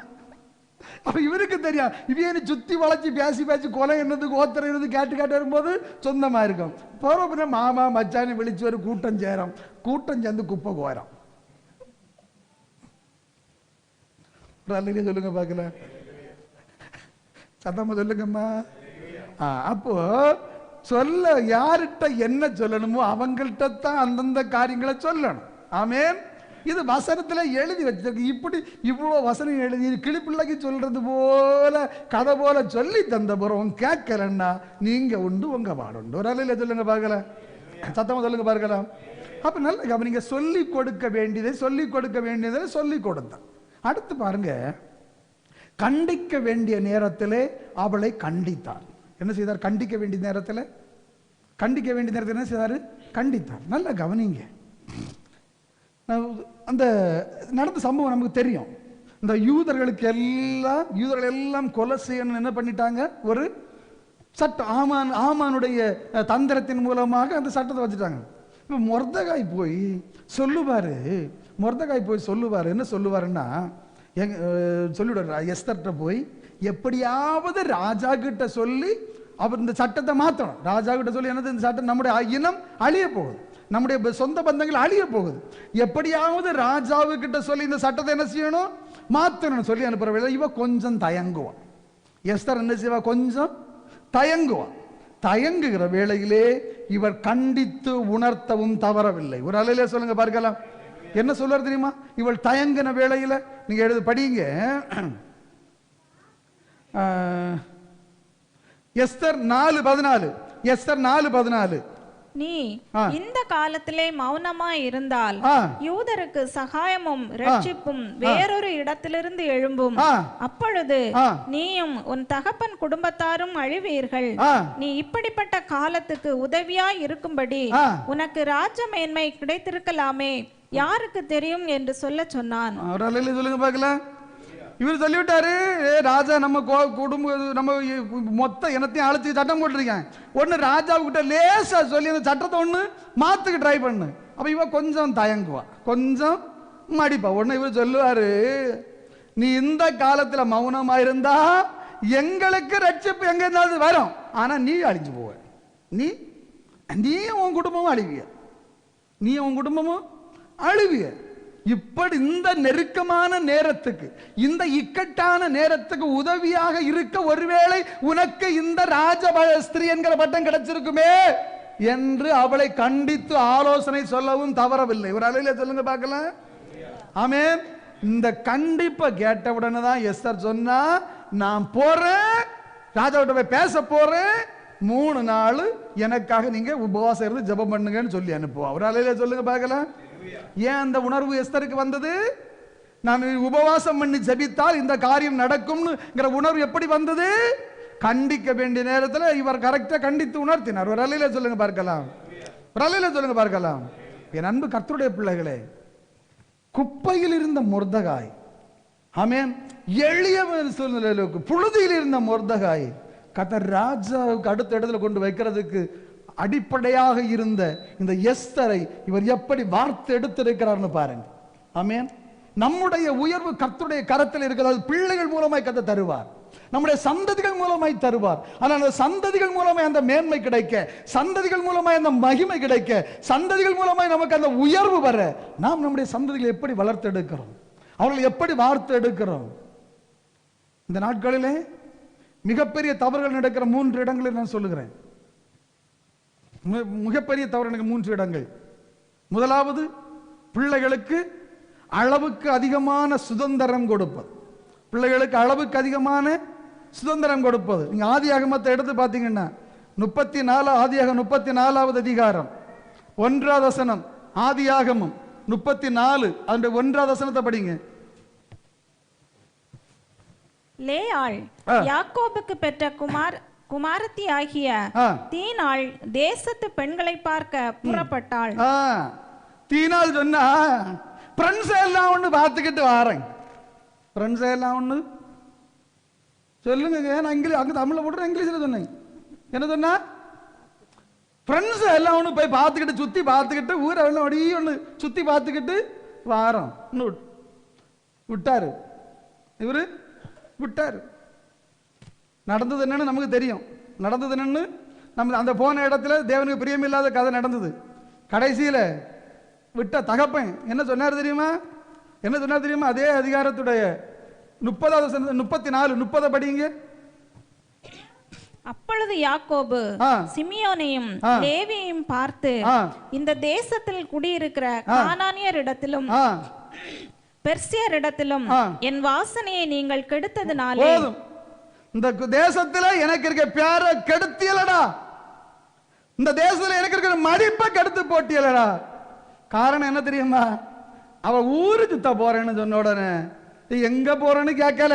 B: அப்ப இவருக்கு தெரியும், இவனு சுத்தி வளைச்சி பேசி பேசி கொலை என்னதுக்கு ஓத்தரை இருந்து கேட்டு கேட்டு வரும்போது சொந்தமா இருக்கும். போற மாமா மச்சானி விழிச்சு ஒரு கூட்டம் சேரும், கூட்டம் சேர்ந்து குப்பை கோரம். சொல்லுங்க பாக்கல, சத்தமா சொல்லுங்கம்மா. அப்போ சொல்ல யார்கிட்ட என்ன சொல்லணுமோ அவங்கள்ட்ட தான் அந்தந்த காரியங்களை சொல்லணும். ஆமேன். இது வசனத்துல எழுதி வச்சிருக்கு. இப்படி இவ்வளவு வசனம் எழுதி கிளிப்பிள்ளைக்கு சொல்றது போல கதை போல சொல்லி தந்த போறோம் கேட்கலன்னா நீங்க உண்டு உங்க பாடுண்டு. ஒரு அலையில சொல்லுங்க பார்க்கல, சத்தமா சொல்லுங்க பார்க்கலாம். அப்ப நல்ல நீங்க சொல்லி கொடுக்க வேண்டியதை சொல்லி கொடுத்தான். அடுத்து பாருங்க, கண்டிக்க வேண்டிய நேரத்திலே அவளை கண்டித்தார். என்ன செய்தார்? கண்டிக்க வேண்டிய நேரத்தில் என்ன செய்தார்? கண்டித்தார். நல்ல கவனிங்க, அந்த நடந்த சம்பவம் நமக்கு தெரியும். இந்த யூதர்கள் எல்லாம் கொலை செய்யணும் என்ன பண்ணிட்டாங்க? ஒரு சட்டம், ஆமானுடைய தந்திரத்தின் மூலமாக அந்த சட்டத்தை வச்சுட்டாங்க. இப்போ மொர்தகாய் போய் சொல்லுவாரு, என்ன சொல்லுவாருன்னா, சொல்லிவிடுறாரு எஸ்தர்ட்ட போய் எப்படியாவது ராஜா கிட்ட சொல்லி அவர் இந்த சட்டத்தை மாற்றணும். ராஜா கிட்ட சொல்லி என்னது, இந்த சட்டம் நம்முடைய இனம் அழிய போகுது, நம்முடைய சொந்த பந்தங்கள் அழிய போகுது, எப்படியாவது ராஜாவுக்கிட்ட சொல்லி இந்த சட்டத்தை என்ன செய்யணும், மாற்றணும் சொல்லி அனுப்புற வேலை. இவ கொஞ்சம் தயங்குவான். எஸ்தர் என்ன செய்வா? கொஞ்சம் தயங்குவான். தயங்குகிற வேளையிலே இவர் கண்டித்து உணர்த்தவும் தவறவில்லை. ஒரு அலையிலே சொல்லுங்க பார்க்கலாம், என்ன சொல்றாரு தெரியுமா? இவள் தயங்கின வேளையில நீங்க எழுது படிங்க. எஸ்தர் 4:14.
C: நீ இந்த காலத்திலே மௌனமாய் இருந்தால் யூதருக்கு சகாயமும் ரட்சிப்பும் வேறொரு இடத்திலிருந்து எழும்பும். அப்பொழுது நீயும் உன் தகப்பன் குடும்பத்தாரும் அழிவீர்கள். நீ இப்படிப்பட்ட காலத்துக்கு உதவியாய் இருக்கும்படி உனக்கு ராஜ மேன்மை கிடைத்திருக்கலாமே, யாருக்கு தெரியும் என்று சொல்ல சொன்னான்.
B: சொல்லுங்க பார்க்கலாம். இவர் சொல்லிவிட்டாரு, ராஜா நம்ம குடும்பம் நம்ம மொத்த இனத்தையும் அழைச்சி சட்டம் போட்டிருக்கேன், ஒன்று ராஜாவுக்கிட்ட லேசா சொல்லி அந்த சட்டத்தை ஒன்று மாத்துக்கு ட்ரை பண்ணு. அப்ப இவன் கொஞ்சம் தயங்குவா, கொஞ்சம் மடிப்பா. உடனே இவர் சொல்லுவாரு, நீ இந்த காலத்துல மௌனமா இருந்தா எங்களுக்கு ரட்சிப்பு எங்க இருந்தாலும் வரும், ஆனா நீ அழிஞ்சு போவ, நீயும் உன் குடும்பமும் அழிவிய, நீ உன் குடும்பமும் அழிவிய. இப்படி இந்த நெருக்கமான நேரத்துக்கு, இந்த இக்கட்டான நேரத்துக்கு உதவியாக இருக்க ஒருவேளை உனக்கு இந்த ராஜஸ்திரி என்கிற பட்டம் கிடைச்சிருக்குமே என்று அவளை கண்டித்து ஆலோசனை சொல்லவும் தவறவில்லை. ஒரு அலையில சொல்லுங்க பார்க்கலாம். ஆமென். இந்த கண்டிப்பை கேட்ட உடனே தான் எஸ்தர் சொன்னா, நான் போறேன், ராஜாவிட்ட போய் பேச போறேன், 3 நாள் எனக்காக நீங்க உபவாசம் இருந்து ஜெபம் பண்ணுங்கன்னு சொல்லி அனுப்புவா. ஒரு அலையில சொல்லுங்க பார்க்கலாம். ஏன் அந்த உணர்வு எஸ்தருக்கு வந்தது? நான் உபவாசம் பண்ணி ஜெபித்தால் இந்த காரியம் நடக்கும்ங்கிற உணர்வு எப்படி வந்தது? கண்டிக்க வேண்டிய நேரத்தில் இவர் கரெக்டா கண்டித்து உணர்த்தினார். ஒரு அலையில சொல்லுங்க பார்க்கலாம். ஒரு அலையில சொல்லுங்க பார்க்கலாம். என் அன்பு கர்த்தருடைய பிள்ளைகளே, குப்பையில் இருந்த மொர்தகாய், ஆமென், எளிய சூழ்நிலையிலுக்கு புழுதியில் இருந்த மொர்தகாய் கர்த்தர் ராஜாவுக்கு அடுத்த இடத்துல கொண்டு வைக்கிறதுக்கு அடிப்படையாக இருந்த இந்த எஸ்தரை இவர் எப்படி வார்த்தை எடுத்திருக்கிறார்னு பாருங்க. ஆமென். நம்முடைய உயர்வு கர்த்தருடைய கரத்தில் இருக்கிறது. பிள்ளைகள் மூலமாய் கர்த்தர் தருவார், நம்முடைய சந்ததிகள் மூலமாய் தருவார். ஆனால் அந்த சந்ததிகள் மூலமாய் அந்த மேன்மை கிடைக்க, சந்ததிகள் மூலமாய் அந்த மகிமை கிடைக்க, சந்ததிகள் மூலமாய் நமக்கு அந்த உயர்வு வர, நாம் நம்முடைய சந்ததிகளை எப்படி வளர்த்து எடுக்கிறோம், அவர்களை எப்படி வார்த்தை எடுக்கிறோம். இந்த நாட்களிலே மிகப்பெரிய தவறுகள் நடக்கிற 3 இடங்களில் நான் சொல்லுகிறேன். மிகப்பெரிய தவறு எனக்கு 3 இடங்கள். முதலாவது, பிள்ளைகளுக்கு அளவுக்கு அதிகமான சுதந்திரம் கொடுப்பது. பிள்ளைகளுக்கு அளவுக்கு அதிகமான சுதந்திரம் கொடுப்பது. நீங்க ஆதியாகமத்தை எடுத்து பார்த்தீங்கன்னா 34 ஆதியாகமம் 34வது அதிகாரம் 1வது வசனம், ஆதியாகமம் 34 அந்த 1வது வசனத்தை படிங்க.
C: லேயாள் யாக்கோபுக்கு பெற்ற குமாரத்தி ஆகிய தீனாள் தேசத்து பெண்களை பார்க்க புறப்பட்டாள்.
B: தீனாள் சொன்னா, ஃப்ரெண்ட்ஸ் எல்லாம் ஒண்ணு பார்த்துக்கிட்டு வாரேன். ஃப்ரெண்ட்ஸ் எல்லாம் ஒண்ணு சொல்லுங்க. நான் இங்கிலீஷ் அங்க தமிழ்ல போட்டு இங்கிலீஷ்ல சொன்னேன். என்ன சொன்னா? ஃப்ரெண்ட்ஸ் எல்லாம் ஒண்ணு போய் பார்த்துக்கிட்டு சுத்தி பார்த்துக்கிட்டு ஊரை எல்லாம் ஒடி ஒண்ணு சுத்தி பார்த்துக்கிட்டு வாரம் விட்டாரு. இவரு விட்டாரு. நடந்தது என்னன்னு நமக்கு தெரியும். நடந்தது என்னன்னு நம்ம அந்த போன இடத்துல தேவனுக்கு பிரியமில்லாத கதை நடந்தது. கடைசியில விட்ட தகப்பன் என்ன சொன்னார் தெரியுமா? என்ன சொன்னார் தெரியுமா? அதே அதிகாரத்துடைய 30 படிங்க.
C: அப்பொழுது யாக்கோபு சிமியோனையும் லேவியையும் பார்த்து, இந்த தேசத்தில் குடியிருக்கிற கானானியரிடத்திலும் பெர்சியரிடத்திலும் என் வாசனையை நீங்கள் கெடுத்ததுனாலே,
B: இந்த தேசத்துல எனக்கு இருக்க பேர கெடுத்தியலடா, இந்த தேசத்துல எனக்கு இருக்கிற மதிப்பை கெடுத்து போட்டியலடா. காரணம் என்ன தெரியுமா? அவ ஊரு சுத்த போறேன்னு சொன்ன உடனே எங்க போறேன்னு கேட்கல,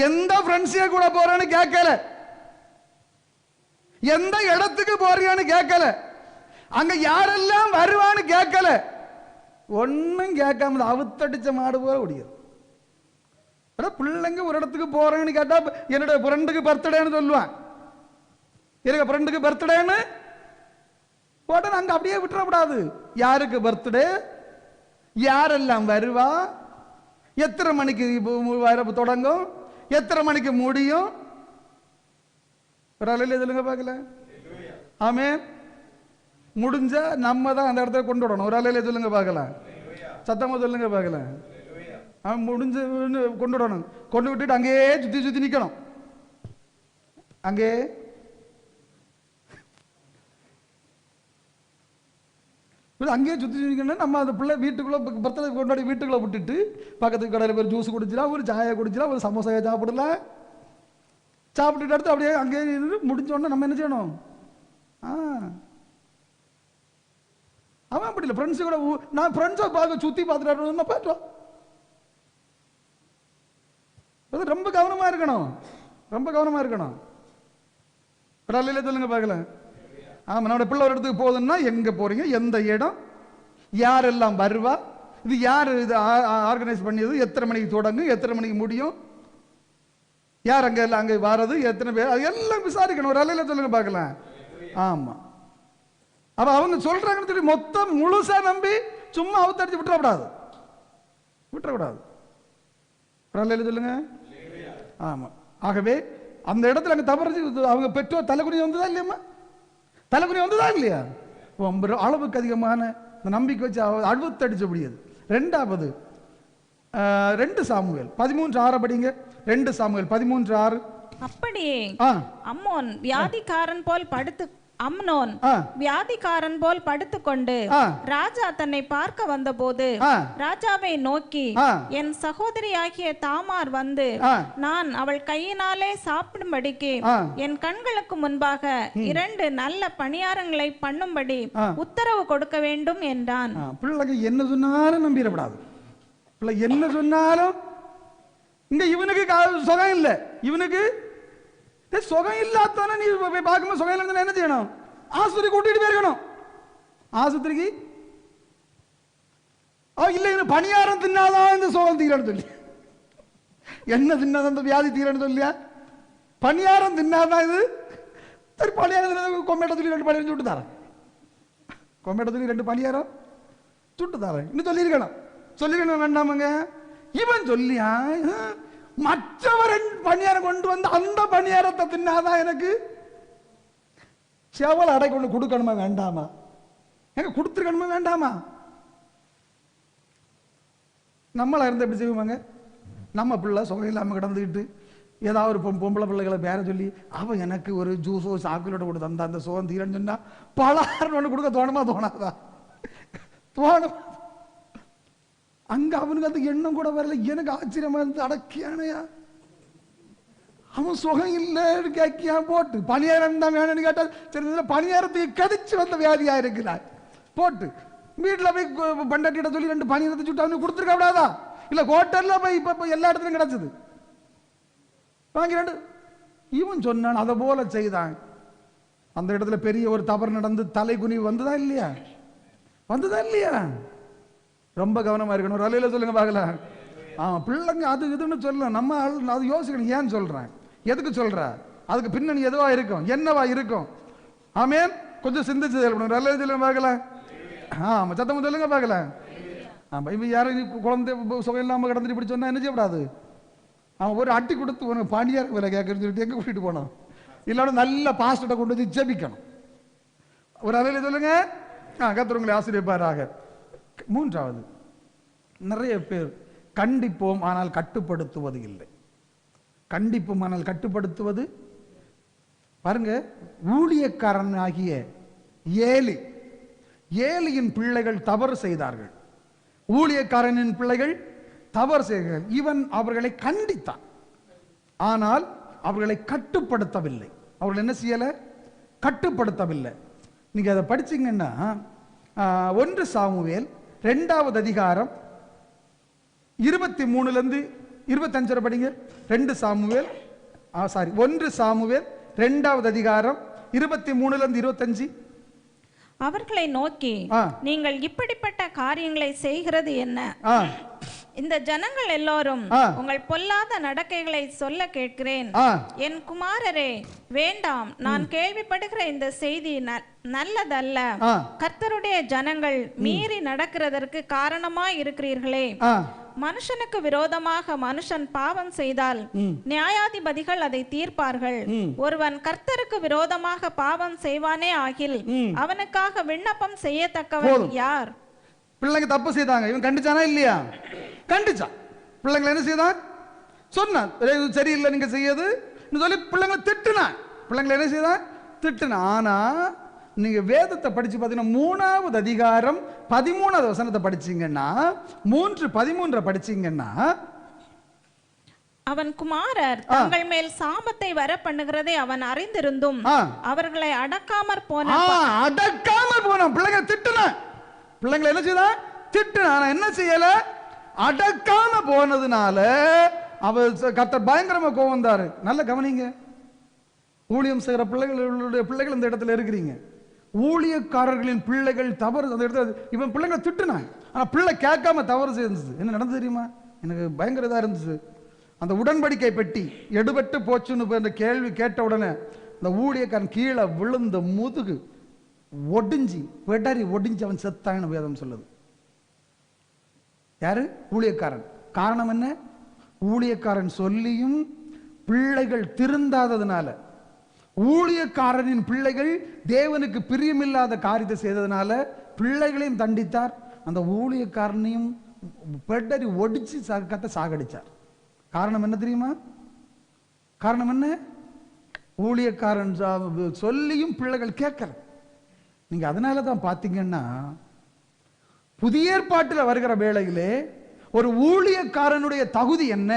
B: எந்த ஃப்ரெண்ட்ஸிய கூட போறேன்னு கேட்கல, எந்த இடத்துக்கு போறியான்னு கேட்கல, அங்க யாரெல்லாம் வருவான்னு கேட்கல, ஒன்னும் கேட்காம அவுத்தடிச்ச மாடு போல ஓடியது. பிள்ளைங்க ஒரு இடத்துக்கு போறேன்னு கேட்டா என்னோட ஃப்ரெண்டுக்கு பர்த்டேன்னு சொல்லுவான். எனக்கு ஃப்ரெண்டுக்கு பர்த்டேன்னு போட்ட அங்க அப்படியே விட்டுறக்கூடாது. யாருக்கு பர்த்டே, யாரெல்லாம் வருவா, எத்தனை மணிக்கு தொடங்கும், எத்தனை மணிக்கு முடியும், ஒரு அலையில சொல்லுங்க பார்க்கல. ஆமென். முடிஞ்சா நம்ம தான் அந்த இடத்துல கொண்டு விடணும். ஒரு அலையில சொல்லுங்க பார்க்கலாம். சத்தமா சொல்லுங்க பார்க்கலாம். முடிஞ்சு கொண்டு விடணும். கொண்டு விட்டுட்டு அங்கேயே சுத்தி சுத்தி நிக்கணும். அங்கே அங்கேயே சுத்தி நிக்கணும். நம்ம அந்த பிள்ளை வீட்டுக்குள்ள பர்த்டே கொண்டாடி வீட்டுக்குள்ள விட்டுட்டு பக்கத்துக்கு கடையில் போய் ஜூஸ் குடிச்சிடலாம், ஒரு சாயை குடிச்சிடலாம், ஒரு சமோசாயை சாப்பிடலாம். சாப்பிட்டுட்டு அடுத்து அப்படியே அங்கேயே முடிஞ்ச உடனே நம்ம என்ன செய்யணும்? அவன் அப்படி இல்லை. ஃப்ரெண்ட்ஸு கூட நான் ஃப்ரெண்ட்ஸை பார்க்க சுற்றி பார்த்துட்டு போயிட்டோம். ரொம்ப கவனமா இருக்கணும், ரொம்ப கவனமா இருக்கணும். சொல்லுங்க பார்க்கலாம். ஆமா, நம்மளோட பிள்ளை ஒரு இடத்துக்கு போகுதுன்னா எங்க போறீங்க, எந்த இடம், யாரெல்லாம் வருவா, இது யார் இது ஆர்கனைஸ் பண்ணியது, எத்தனை மணிக்கு தொடங்கும், எத்தனை மணிக்கு முடியும், யார் அங்க எல்லாம் அங்கே வர்றது, எத்தனை பேர், அது எல்லாம் விசாரிக்கணும். ஒரு அலையில சொல்லுங்க பார்க்கலாம். ஆமா, அப்ப அவங்க சொல்றாங்கன்னு சொல்லி மொத்தம் முழுசா நம்பி சும்மா அவுத்தடிச்சு விட்டுறக்கூடாது, விட்டுறக்கூடாது. ஒரு அலையில சொல்லுங்க. ஆமா, ஆகவே அந்த இடத்துல அங்க தவறு அவங்க பெற்றோர் தலைக்குனி வந்ததா இல்லையம்மா, தலைக்குனி வந்ததா இல்லையா? அளவுக்கு அதிகமான நம்பிக்கை வச்சு அழுத்தடிச்ச முடியாது. ரெண்டாவது 2 சாமுவேல் 13:6 படிங்க. 2 சாமுவேல் 13:6.
C: அப்படியே அம்மோன் வியாதிக்காரன் போல் படுத்துக்கொண்டு ராஜா தன்னை பார்க்க வந்தபோது ராஜாவை நோக்கி, என் சகோதரியாகிய தாமார் வந்து நான் அவள் கையினாலே சாப்பிடும்படிக்கு என் கண்களுக்கு முன்பாக 2 நல்ல பணியாரங்களை பண்ணும்படி உத்தரவு கொடுக்க வேண்டும் என்றான்.
B: பிள்ளைக்கு என்ன சொன்னாலும் நம்பிடப்படாது. பிள்ளை என்ன சொன்னாலும், இங்க இவனுக்கு சுகம் இல்லை, இவனுக்கு சுகம் இல்லாதானே நீ பார்க்கும்போது சுகம் இல்லை என்ன செய்யணும்? ஆஸ்பத்திரி கூட்டிட்டு போயிருக்கணும். ஆஸ்பத்திரிக்கு இல்ல பணியாரம் தின்னாதான் இந்த சுகம் தீரன்னு சொல்லி, என்ன தின்னாதான் இந்த வியாதி தீரன்னு சொல்லியா? பணியாரம் தின்னாதான் இது. சரி, பணியாரம் கொம்பேட்ட சொல்லி 2 பணியாரம் சுட்டு தரேன், கொம்பேட்ட சொல்லி 2 பணியாரம் சுட்டு தரேன் இன்னும் சொல்லியிருக்கணும். சொல்லிருக்கணும் வேண்டாமங்க. இவன் சொல்லியா மற்றவர் பணியாரம் கொண்டு வந்து அந்த பணியாரத்தை தின்னாதான் எனக்கு செவல் அடை கொண்டு கொடுக்கணுமா வேண்டாமா? எங்க கொடுத்துருக்கணுமா வேண்டாமா? நம்மளா இருந்து எப்படி செய்வாங்க? நம்ம பிள்ளை சுகம் இல்லாம கிடந்துக்கிட்டு ஏதாவது ஒரு பொம்பளை பிள்ளைகளை பேர சொல்லி அவன் எனக்கு ஒரு ஜூஸோ சாக்குலோட கொடுத்து தந்தா அந்த சுகம் தீரன்னு சொன்னா பலகாரம் ஒன்று கொடுக்க தோணுமா தோணாதா? தோணும். அங்க அவனுக்கு அந்த எண்ணம் கூட வரல. எனக்கு ஆச்சரியமா இருந்து அடக்கியானையா அவன் சுகம் இல்லைன்னு கேட்கியா போட்டு பணியாரம் தான் வேணும்னு கேட்டால் சரி, பணியாரத்துக்கு கடிச்சு வந்த வியாதியா இருக்கிறார் போட்டு வீட்டில் போய் பண்டாட்டியிட சொல்லி 2 பணியாரத்தை சுட்டு அவனுக்கு கொடுத்துருக்க கூடாதா? இல்ல ஹோட்டல்ல போய் இப்ப எல்லா இடத்துலையும் கிடைச்சது வாங்கி 2 இவன் சொன்னான், அதை போல செய்தான். அந்த இடத்துல பெரிய ஒரு தவறு நடந்து தலை குனிவு வந்ததா இல்லையா? வந்ததா இல்லையா? ரொம்ப கவனமா இருக்கணும். ஒரு அலையில சொல்லுங்க பார்க்கலாம். பிள்ளைங்க அது இதுன்னு சொல்லலாம். நம்ம அது யோசிக்கணும். ஏன் சொல்றேன், எதுக்கு சொல்ற, அதுக்கு பின்னணி எதுவா இருக்கும், என்னவா இருக்கும்? ஆமேன். கொஞ்சம் சிந்திச்சு செயல்படும். அலையில சொல்லுங்க பார்க்கலாம். ஆமா, சத்தம் சொல்லுங்க பார்க்கலாம். ஆமா, இப்ப யாரும் குழந்தை சுகம் இல்லாம கிடந்துட்டு இப்படி சொன்னா என்ன செய்யக்கூடாது? அவன் ஒரு அட்டி கொடுத்து உனக்கு பாண்டியார் விலை கேட்கறன்னு சொல்லிட்டு எங்க கூட்டிட்டு போனோம்? இல்லாட நல்ல பாஸ்டர்ட்ட கொண்டு வந்து ஜெபிக்கணும். ஒரு அலையில சொல்லுங்க. கர்த்தர் ஆசிரியப்பாராக. 3வது, நிறைய பேர் கண்டிப்போம் ஆனால் கட்டுப்படுத்துவது இல்லை. கண்டிப்போம் ஆனால் கட்டுப்படுத்துவது பாருங்க. ஊழியக்காரன் ஆகிய ஏலியின் பிள்ளைகள் தவறு செய்தார்கள். ஊழியக்காரனின் பிள்ளைகள் தவறு செய்தார்கள். இவன் அவர்களை கண்டித்தான், ஆனால் அவர்களை கட்டுப்படுத்தவில்லை. அவர்கள் என்ன செய்யல? கட்டுப்படுத்தவில்லை. நீங்க அதை படிச்சீங்கன்னா 1 சாமுவேல் 2வது அதிகாரம் 23 25 படிங்க. 1 சாமுவேல் 2வது அதிகாரம் 23 25.
C: அவர்களை நோக்கி, நீங்கள் இப்படிப்பட்ட காரியங்களை செய்கிறது என்ன? இந்த ஜனங்கள் எல்லோரும் உங்கள் பொல்லாத நடக்கைகளை சொல்ல கேட்கிறேன். என் குமாரரே, வேண்டாம். நான் கேள்விப்படுகிற இந்த செய்தி நல்லதல்ல. கர்த்தருடைய ஜனங்கள் மீறி நடக்கிறதற்கு காரணமாய் இருக்கிறீர்களே. மனுஷனுக்கு விரோதமாக மனுஷன் பாவம் செய்தால் நியாயாதிபதிகள் அதை தீர்ப்பார்கள். ஒருவன் கர்த்தருக்கு விரோதமாக பாவம் செய்வானே ஆகில் அவனுக்காக விண்ணப்பம் செய்யத்தக்கவன் யார்?
B: பிள்ளைங்க தப்பு செய்தாங்க, இவன் கண்டிச்சானா இல்லையா? கண்டிச்சான். பிள்ளைங்களை என்ன செய்தான்? சொன்னான், சரியில்லை நீங்க செய்யது சொல்லி பிள்ளைங்களை திட்டுனான். பிள்ளைங்களை என்ன செய்தான்? திட்டுனான். ஆனா நீங்க வேதத்தை படிச்சு பார்த்தீங்கன்னா 3வது அதிகாரம் 13வது வசனத்தை படிச்சீங்கன்னா 3:13 படிச்சீங்கன்னா,
C: அவன் குமாரர் தங்கள் மேல் சாபத்தை வர பண்ணுகிறதை அவன் அறிந்திருந்தும் அவர்களை அடக்காமற் போன
B: பிள்ளைங்க திட்டுன பிள்ளைங்களை என்ன செய்தா? திட்டுனா. என்ன செய்யல? அடக்காம போனதுனால கர்த்தர் பயங்கரமா கோவம் வந்தாரு. நல்ல கவனிங்க, ஊழியம் செய்கிற பிள்ளைகள் இந்த இடத்துல இருக்கிறீங்க. ஊழியக்காரர்களின் பிள்ளைகள் தவறு அந்த இடத்துல இவன் பிள்ளைங்களை திட்டுனான். ஆனா பிள்ளை கேட்காம தவறு செய்தது. என்ன நடந்து தெரியுமா? எனக்கு பயங்கர இதா இருந்துச்சு. அந்த உடன்படிக்கை பெட்டி எடுபட்டு போச்சுன்னு அந்த கேள்வி கேட்ட உடனே இந்த ஊழியக்காரன் கீழே விழுந்த முதுகு ஒடிஞ்சி வெடறி ஒடிஞ்சு அவன் செத்தான்னு வேதம் சொல்லுது. யாரு? ஊழியக்காரன். காரணம் என்ன? ஊழியக்காரன் சொல்லியும் பிள்ளைகள் திருந்தாததுனால, ஊழியக்காரனின் பிள்ளைகள் தேவனுக்கு பிரியமில்லாத காரியத்தை செய்ததுனால பிள்ளைகளையும் தண்டித்தார், அந்த ஊழியக்காரனையும் பெடரி ஒடிச்சு சாகடிச்சார். காரணம் என்ன தெரியுமா? காரணம் என்ன? ஊழியக்காரன் சொல்லியும் பிள்ளைகள் கேட்கல. நீங்க அதனால தான் பார்த்தீங்கன்னா புதிய ஏற்பாட்டில் வருகிற வேளையிலே ஒரு ஊழியக்காரனுடைய தகுதி என்ன,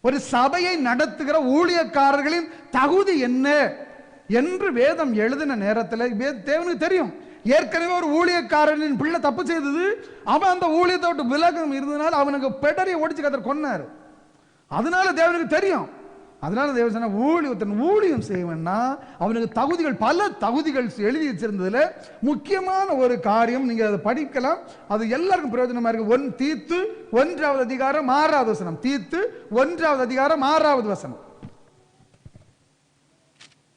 B: ஒரு சபையை நடத்துகிற ஊழியக்காரர்களின் தகுதி என்ன என்று வேதம் எழுதின நேரத்தில் தேவனுக்கு தெரியும். ஏற்கனவே ஒரு ஊழியக்காரனின் பிள்ளை தப்பு செய்தது, அவன் அந்த ஊழியத்தை விட்டு விலகம் இருந்ததுனால அவனுக்கு பெடரியை ஒடிச்சு கத்தர் கொன்னாரு. அதனால தேவனுக்கு தெரியும். அதனால தேவன் சொன்ன ஊழியம் செய்வன்னா அவனுக்கு தகுதிகள், பல தகுதிகள் எழுதி வச்சிருந்ததுல முக்கியமான ஒரு காரியம், நீங்க அதை படிக்கலாம், அது எல்லாருக்கும் பிரயோஜனமா இருக்கு. தீத்து 1வது அதிகாரம் 6வது வசனம். தீத்து 1வது அதிகாரம் 6வது வசனம்.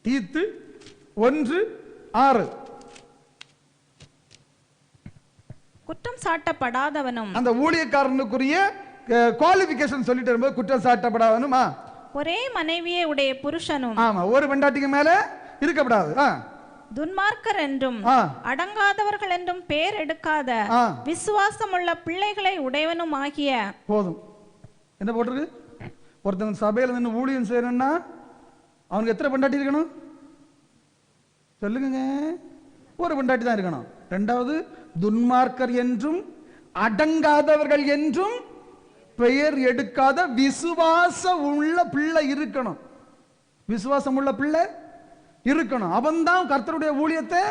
B: தீத்து 1:6.
C: குற்றம் சாட்டப்படாதவனும்,
B: அந்த ஊழியக்காரனுக்குரிய குவாலிஃபிகேஷன் சொல்லிட்டு வரும்போது குற்றம் சாட்டப்படாதவனும்,
C: ஒரே மனைவியே உடைய புருஷனும்,
B: ஆமா, ஒரு பெண்டாட்டிக்கு மேல இருக்கப்படாது,
C: துன்மார்க்கர் என்றும் அடங்காதவர்கள் என்றும் பேர் எடுக்காத விசுவாசமுள்ள பிள்ளைகளை உடையவனும் ஆகிய. போதும். என்ன போட்டிருக்கு? ஒருத்தன் சபையில நின்று ஊழியம் செய்யணும்னா அவனுக்கு எத்தனை பெண்டாட்டி இருக்கணும் சொல்லுங்க? ஒரு பெண்டாட்டி தான் இருக்கணும். ரெண்டாவது, துன்மார்க்கர் என்றும் அடங்காதவர்கள் என்றும் பெயர் எடுக்காத விசுவாசம் உள்ள பிள்ளை இருக்கணும். விசுவாசம் உள்ள பிள்ளை இருக்கணும். அவன் தான் கர்த்தருடைய ஊழியத்தை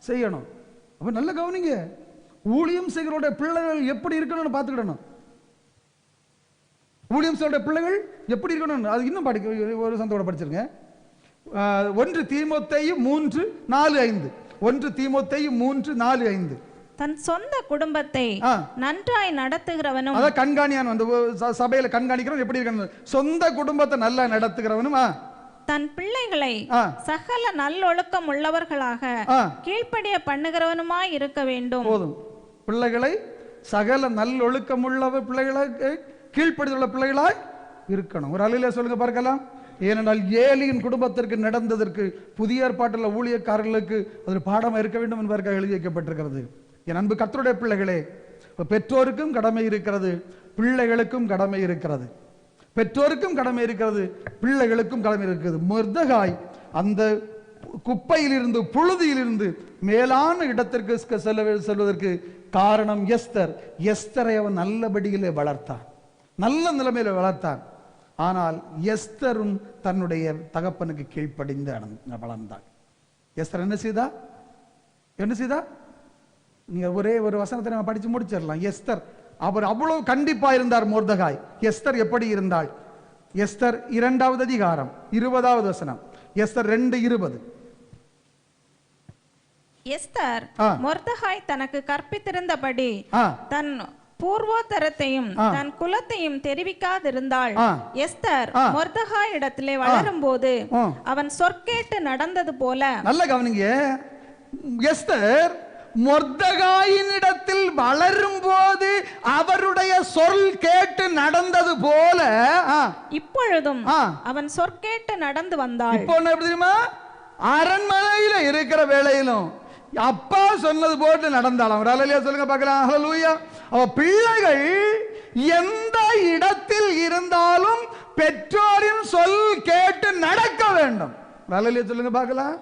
C: செய்யணும். அப்ப நல்ல கவனிங்க, ஊழியம் செய்கிறோட பிள்ளைகள் எப்படி இருக்கணும்னு பார்த்துக்கிடணும். ஊழியம் செய்கிற பிள்ளைகள் எப்படி இருக்கணும் அது இன்னும் படிக்க ஒரு சந்தோட படிச்சிருங்க. 1 தீமோத்தேயு 3:4-5. 1 தீமோத்தேயு 3:4-5. தன் சொந்த குடும்பத்தை நன்றாய் நடத்துகிறவனும்,
B: அத கண்காணியான் வந்து சபையில கண்காணிக்கிறவன் எப்படி இருக்கணும்? சொந்த குடும்பத்தை நல்லா நடத்துகிறவனும்,
C: தன் பிள்ளைகளை சகல நல்லொழுக்கம் உள்ளவர்களாக கீழ்ப்படிய பண்ணுகிறவனுமாய் இருக்க வேண்டும்.
B: போதும். பிள்ளைகளை சகல நல்லொழுக்கம் உள்ளவர் பிள்ளைகளை கீழ்ப்படுத்தியுள்ள பிள்ளைகளாய் இருக்கணும். ஒரு அலையில சொல்லுங்க பார்க்கலாம். ஏனென்றால் ஏலியின் குடும்பத்திற்கு நடந்ததற்கு புதிய ஏற்பாட்டில் ஊழியக்காரர்களுக்கு அது பாடமாக இருக்க வேண்டும் என்பதற்காக எழுதி வைக்கப்பட்டிருக்கிறது. என் அன்பு கர்த்தருடைய பிள்ளைகளே, பெற்றோருக்கும் கடமை இருக்கிறது, பிள்ளைகளுக்கும் கடமை இருக்கிறது. பெற்றோருக்கும் கடமை இருக்கிறது, பிள்ளைகளுக்கும் கடமை இருக்கிறது. மொர்தெகாய் அந்த குப்பையிலிருந்து புழுதியிலிருந்து மேலான இடத்திற்கு செல்வதற்கு காரணம் எஸ்தர். எஸ்தரை அவன் நல்லபடியிலே வளர்த்தான், நல்ல நிலைமையில வளர்த்தான். ஆனால் எஸ்தரும் தன்னுடைய தகப்பனுக்கு கீழ்ப்படிந்து வளர்ந்தாள். எஸ்தர் என்ன செய்தா? என்ன செய்தா? நீங்க ஒரே ஒரு வசனத்தை நம்ம படிச்சு முடிச்சிடலாம். எஸ்தர் அவர் அவ்வளவு கண்டிப்பா இருந்தார். மொர்தெகாய் எஸ்தர் எப்படி இருந்தாள்? எஸ்தர் 2வது அதிகாரம் 20வது வசனம். எஸ்தர் 2:20.
C: எஸ்தர் மொர்தெகாய் தனக்கு கற்பித்திருந்தபடி தன் பூர்வோத்தரத்தையும் தன் குலத்தையும் தெரிவிக்காதிருந்தாள். எஸ்தர் மொர்தெகாய் இடத்திலே வளரும் போது அவன் சொற்கேட்டு நடந்தது போல.
B: நல்ல கவனிங்க, எஸ்தர் மொர்தெகாயின் இடத்தில் வளரும் போது அவருடைய சொல் கேட்டு நடந்தது போல
C: இப்பொழுதும் அவன் சொற்கேட்டு நடந்து வந்தாள்.
B: இப்போ என்ன தெரியுமா? அரண்மனையில இருக்கிற வேளையிலும் அப்பா சொன்னது போட்டு நடந்தாலும். சொல்லுங்க பார்க்கலாம். ஹல்லேலூயா. அவ பிள்ளைகள் எந்த இடத்தில் இருந்தாலும் பெற்றோரின் சொல் கேட்டு நடக்க வேண்டும். சொல்லுங்க பார்க்கலாம்.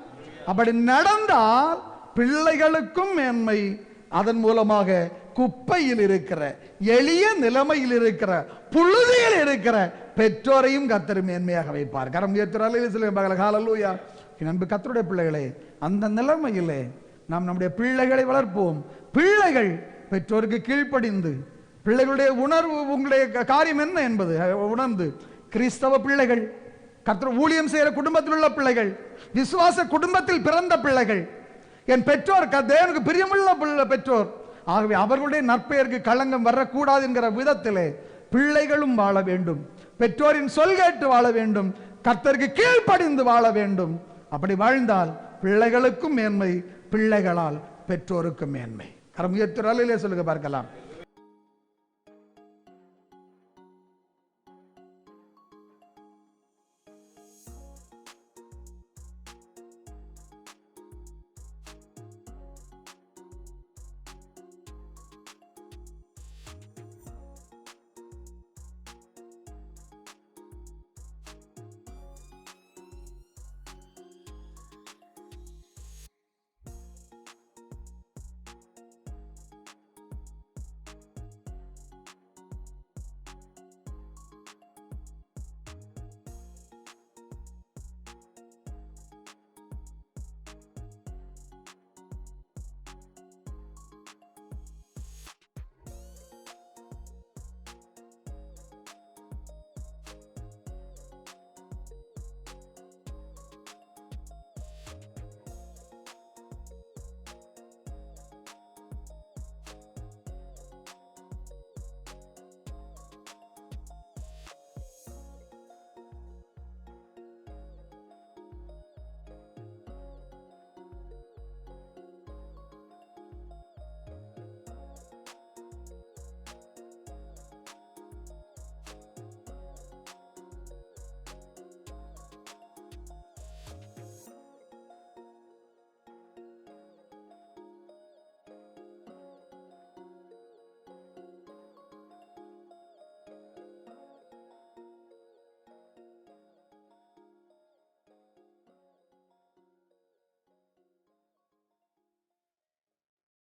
B: அப்படி நடந்தால் பிள்ளைகளுக்கும் மேன்மை, அதன் மூலமாக குப்பையில் இருக்கிற எளிய நிலைமையில் இருக்கிற புழுதியில் இருக்கிற பெற்றோரையும் கர்த்தர் மேன்மையாக வைப்பார். கரம் உயர்த்துறாங்க. ஹல்லேலூயா. அன்பு கர்த்தருடைய பிள்ளைகளே, அந்த நிலைமையிலே நாம் நம்முடைய பிள்ளைகளை வளர்ப்போம். பிள்ளைகள் பெற்றோருக்கு கீழ்ப்படிந்து, பிள்ளைகளுடைய உணர்வு, உங்களுடைய காரியம் என்ன என்பது உணர்ந்து, கிறிஸ்தவ பிள்ளைகள், கர்த்தர் ஊழியம் செய்கிற குடும்பத்தில் உள்ள பிள்ளைகள், விசுவாச குடும்பத்தில் பிறந்த பிள்ளைகள், என் பெற்றோர் தேவனுக்கு பிரியமுள்ள பெற்றோர், ஆகவே அவர்களுடைய நற்பெயருக்கு களங்கம் வரக்கூடாது என்கிற விதத்திலே பிள்ளைகளும் வாழ வேண்டும். பெற்றோரின் சொல் கேட்டு வாழ வேண்டும். கர்த்தருக்கு கீழ்ப்படிந்து வாழ வேண்டும். அப்படி வாழ்ந்தால் பிள்ளைகளுக்கும் மேன்மை, பிள்ளைகளால் பெற்றோருக்கும் மேன்மை. கரம் உயர்த்தி சொல்லுங்க பார்க்கலாம்.